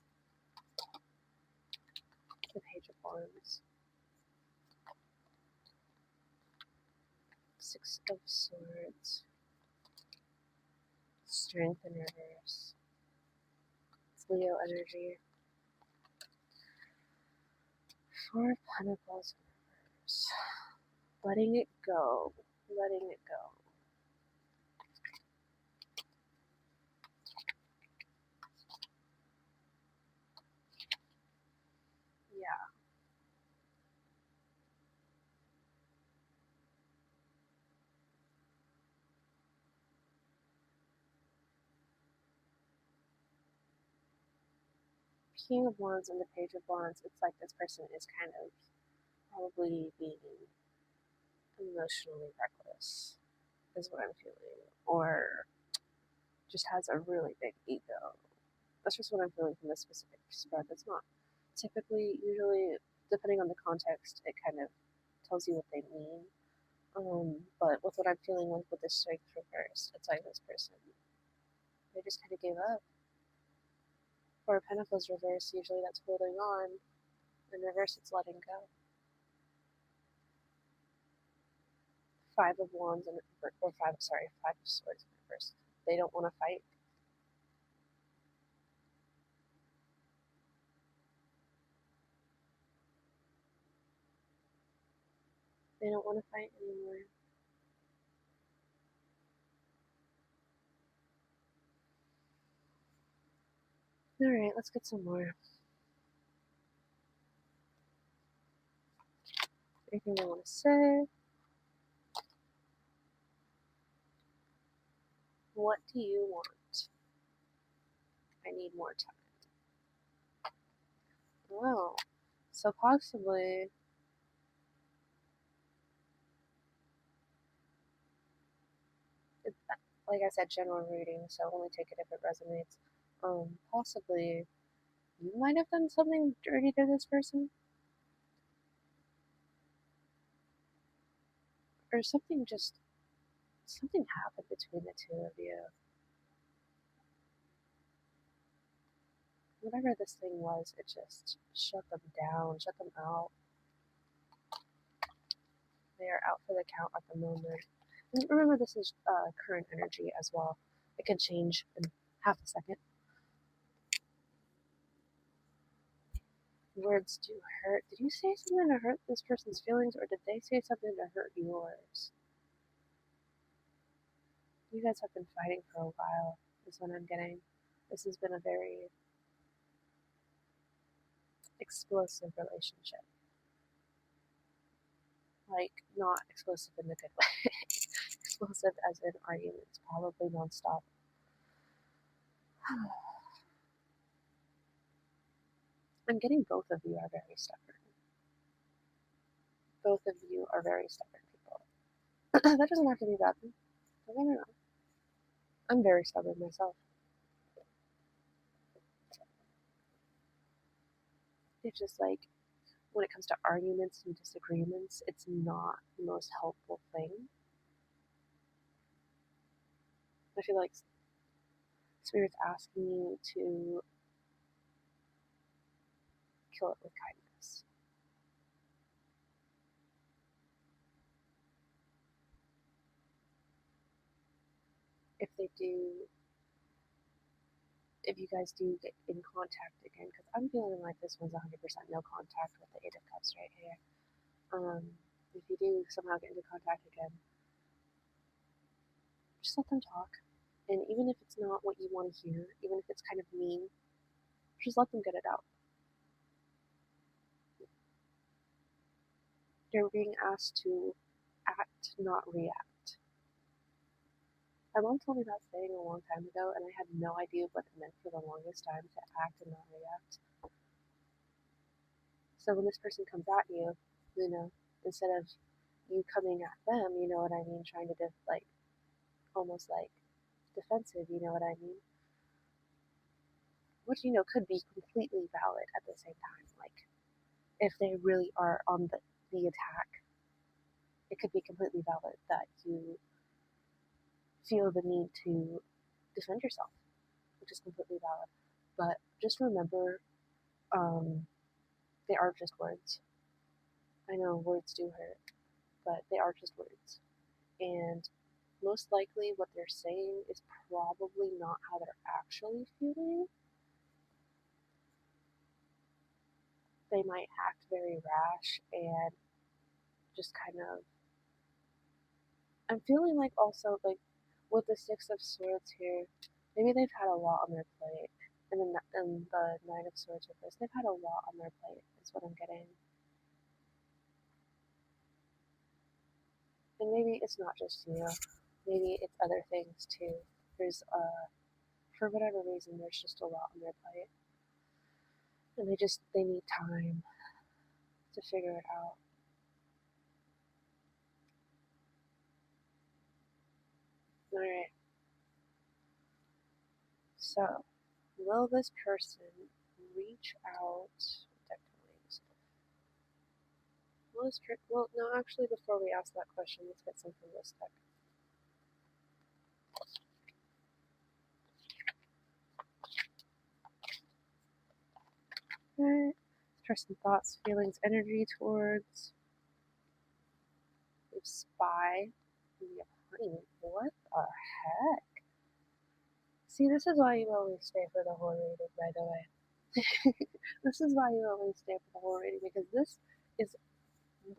the Page of Wands, Six of Swords, Strength in reverse, it's Leo energy, Four of Pentacles in reverse, letting it go, letting it go. Yeah. King of Wands and the Page of Wands, it's like this person is kind of probably being emotionally reckless, is what I'm feeling, or just has a really big ego. That's just what I'm feeling from this specific spread. That's not typically, usually, depending on the context, it kind of tells you what they mean. But with what I'm feeling with this strength reversed, it's like this person, they just kind of gave up. For Pentacles reverse, usually that's holding on. In reverse, it's letting go. Five of Wands and Five of Swords in reverse. They don't want to fight. They don't want to fight anymore. Alright, let's get some more. Anything they want to say? What do you want? I need more time. Wow. So possibly, like I said, general reading, so only take it if it resonates. Possibly, you might have done something dirty to this person. Or something happened between the two of you. Whatever this thing was, it just shut them down, shut them out. They are out for the count at the moment. And remember, this is current energy as well. It can change in half a second. Words do hurt. Did you say something to hurt this person's feelings, or did they say something to hurt yours? You guys have been fighting for a while, is what I'm getting. This has been a very explosive relationship. Like, not explosive in the good way. Explosive as in arguments, probably nonstop. I'm getting both of you are very stubborn. Both of you are very stubborn people. That doesn't have to be a bad thing. No. I'm very stubborn myself. It's just like, when it comes to arguments and disagreements, it's not the most helpful thing. I feel like Spirit's asking you to kill it with kindness. If they do, if you guys do get in contact again, because I'm feeling like this one's 100% no contact with the Eight of Cups right here. If you do somehow get into contact again, just let them talk. And even if it's not what you want to hear, even if it's kind of mean, just let them get it out. You're being asked to act, not react. My mom told me that saying a long time ago, and I had no idea what it meant for the longest time to act and not react. So when this person comes at you, you know, instead of you coming at them, you know what I mean, trying to like almost like defensive, you know what I mean, which could be completely valid at the same time. Like if they really are on the attack, it could be completely valid that you feel the need to defend yourself, which is completely valid. But just remember, um, they are just words. I know words do hurt, but they are just words. And most likely what they're saying is probably not how they're actually feeling. They might act very rash and just kind of. I'm feeling like also, like, with the Six of Swords here, maybe they've had a lot on their plate. And the Nine of Swords reversed, they've had a lot on their plate, is what I'm getting. And maybe it's not just you, maybe it's other things too. There's, for whatever reason, there's just a lot on their plate. And they need time to figure it out. Alright, so will this person reach out? Well, no, actually, before we ask that question, let's get some from this deck. Alright, this person thoughts, feelings, energy towards. We have Spy. We have Honey. What the heck? See, this is why you always stay for the whole reading, by the way. This is why you always stay for the whole reading, because this is,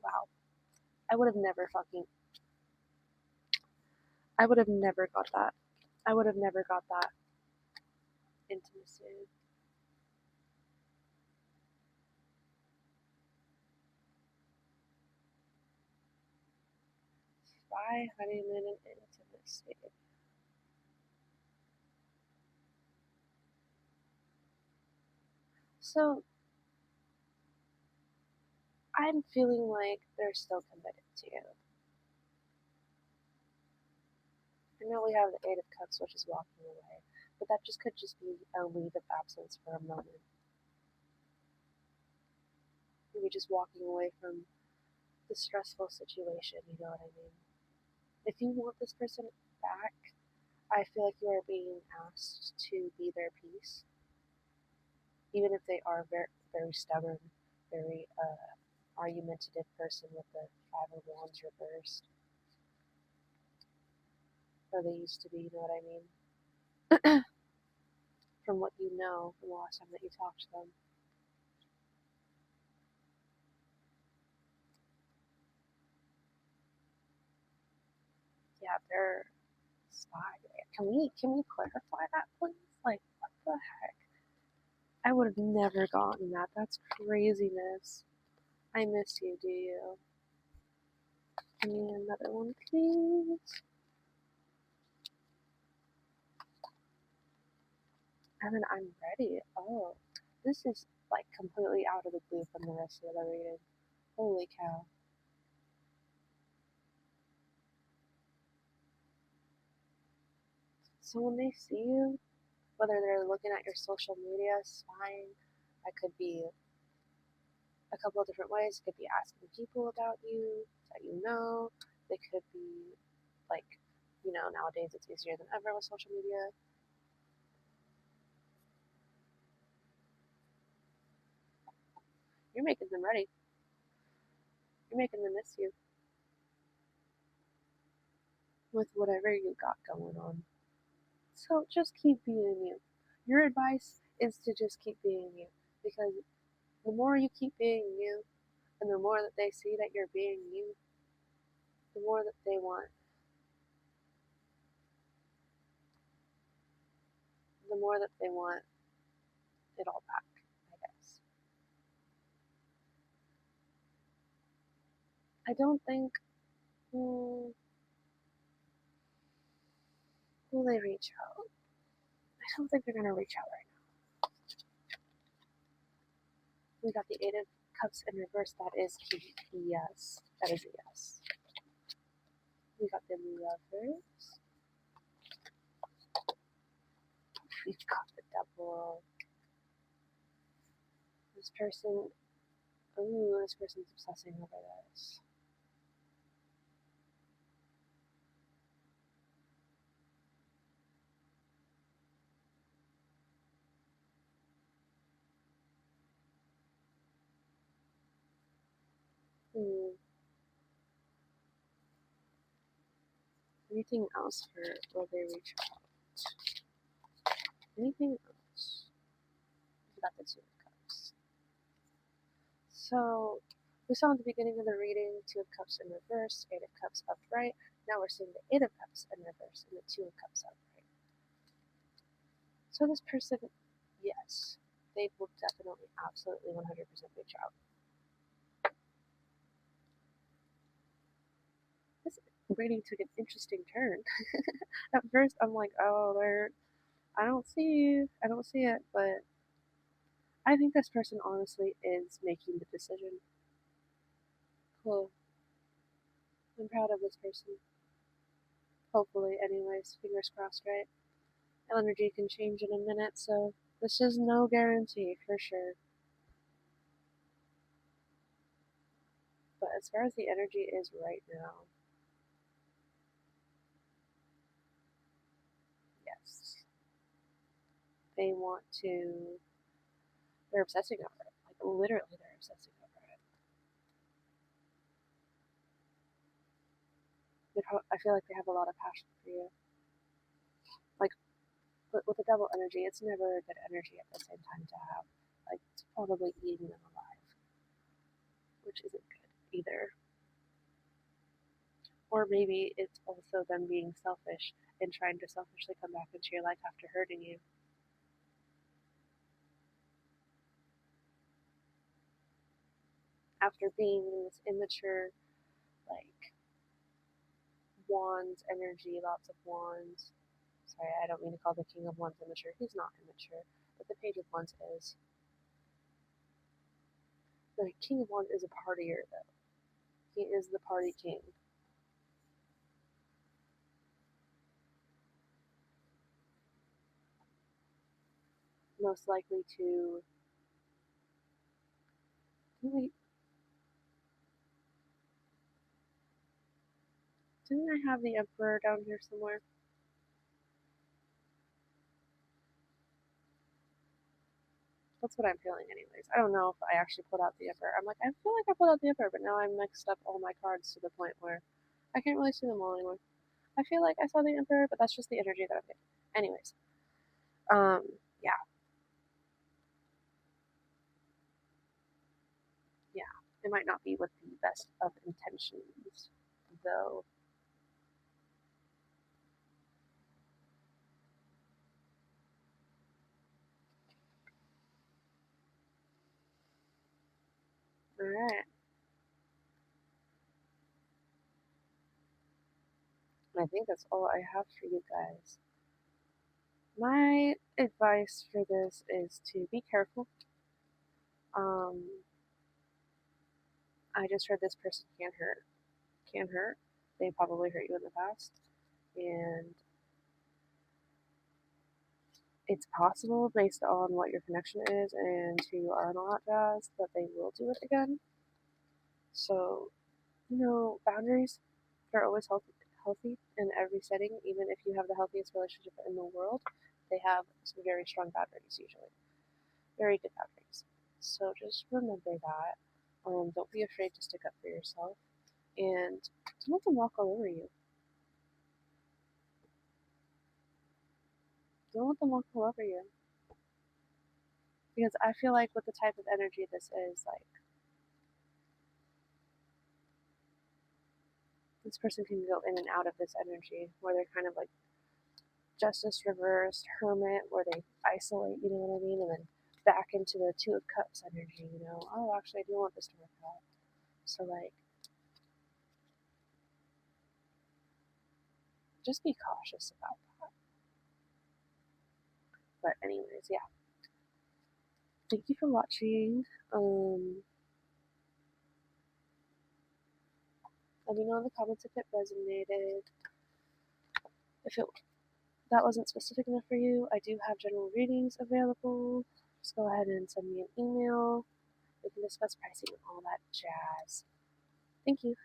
wow. I would have never got that. I would have never got that intimacy. Spy, honeymoon, and intimacy. So, I'm feeling like they're still committed to you. I know we have the Eight of Cups, which is walking away, but that could just be a leave of absence for a moment. Maybe just walking away from the stressful situation, you know what I mean? If you want this person back, I feel like you are being asked to be their peace, even if they are very, very stubborn, very argumentative person with the Five of Wands reversed. Or they used to be, you know what I mean? From what you know from the last time that you talked to them. Yeah, they're Spy. Can we clarify that, please? Like, what the heck? I would have never gotten that. That's craziness. I miss you, do you? Give me another one, please. And then I'm ready. Oh, this is like completely out of the blue from the rest of the reading. Holy cow. So when they see you, whether they're looking at your social media, spying, that could be a couple of different ways. It could be asking people about you that you know. They could be like, nowadays it's easier than ever with social media. You're making them ready. You're making them miss you with whatever you got going on. So just keep being you. Your advice is to just keep being you, because the more you keep being you, and the more that they see that you're being you, the more that they want. The more that they want it all back, I guess. I don't think. Hmm, Will they reach out? I don't think they're gonna reach out right now. We got the Eight of Cups in reverse. That is a yes. That is a yes. We got the Lovers. We've got the Devil. This person. Ooh, this person's obsessing over this. Anything else for will they reach out? Anything else? We got the Two of Cups. So we saw at the beginning of the reading Two of Cups in reverse, Eight of Cups upright. Now we're seeing the Eight of Cups in reverse and the Two of Cups upright. So this person, yes, they will definitely, absolutely, 100% reach out. This reading took an interesting turn. At first, I'm like, oh, I don't see it, but I think this person honestly is making the decision. Cool. I'm proud of this person. Hopefully, anyways, fingers crossed, right? Energy can change in a minute, so this is no guarantee for sure. But as far as the energy is right now, yes. They want to, they're obsessing over it. Like, literally, they're obsessing over it. I feel like they have a lot of passion for you. Like, but with the Devil energy, it's never a good energy at the same time to have. Like, it's probably eating them alive, which isn't good either. Or maybe it's also them being selfish and trying to selfishly come back into your life after hurting you. After being in this immature, like, wands energy, lots of wands. Sorry, I don't mean to call the King of Wands immature. He's not immature, but the Page of Wands is. The King of Wands is a partier, though. He is the party king. Most likely to. Didn't I have the Emperor down here somewhere? That's what I'm feeling, anyways. I don't know if I actually pulled out the Emperor. I'm like, I feel like I pulled out the Emperor, but now I mixed up all my cards to the point where I can't really see them all anymore. I feel like I saw the Emperor, but that's just the energy that I'm getting. Anyways, yeah, yeah. It might not be with the best of intentions, though. All right. I think that's all I have for you guys. My advice for this is to be careful. Um, I just heard this person can hurt. Can hurt. They probably hurt you in the past. And it's possible, based on what your connection is and who you are and all that jazz, that they will do it again. So, boundaries are always healthy in every setting. Even if you have the healthiest relationship in the world, they have some very strong boundaries usually. Very good boundaries. So just remember that. Don't be afraid to stick up for yourself. And don't let them walk all over you. Don't let them walk all over you. Because I feel like with the type of energy this is, like, this person can go in and out of this energy where they're kind of like justice reversed, hermit, where they isolate, you know what I mean? And then back into the Two of Cups energy, oh, actually, I do want this to work out. So, like, just be cautious about that. But anyways, yeah. Thank you for watching. Let me know in the comments if it resonated. If that wasn't specific enough for you, I do have general readings available. Just go ahead and send me an email. We can discuss pricing and all that jazz. Thank you.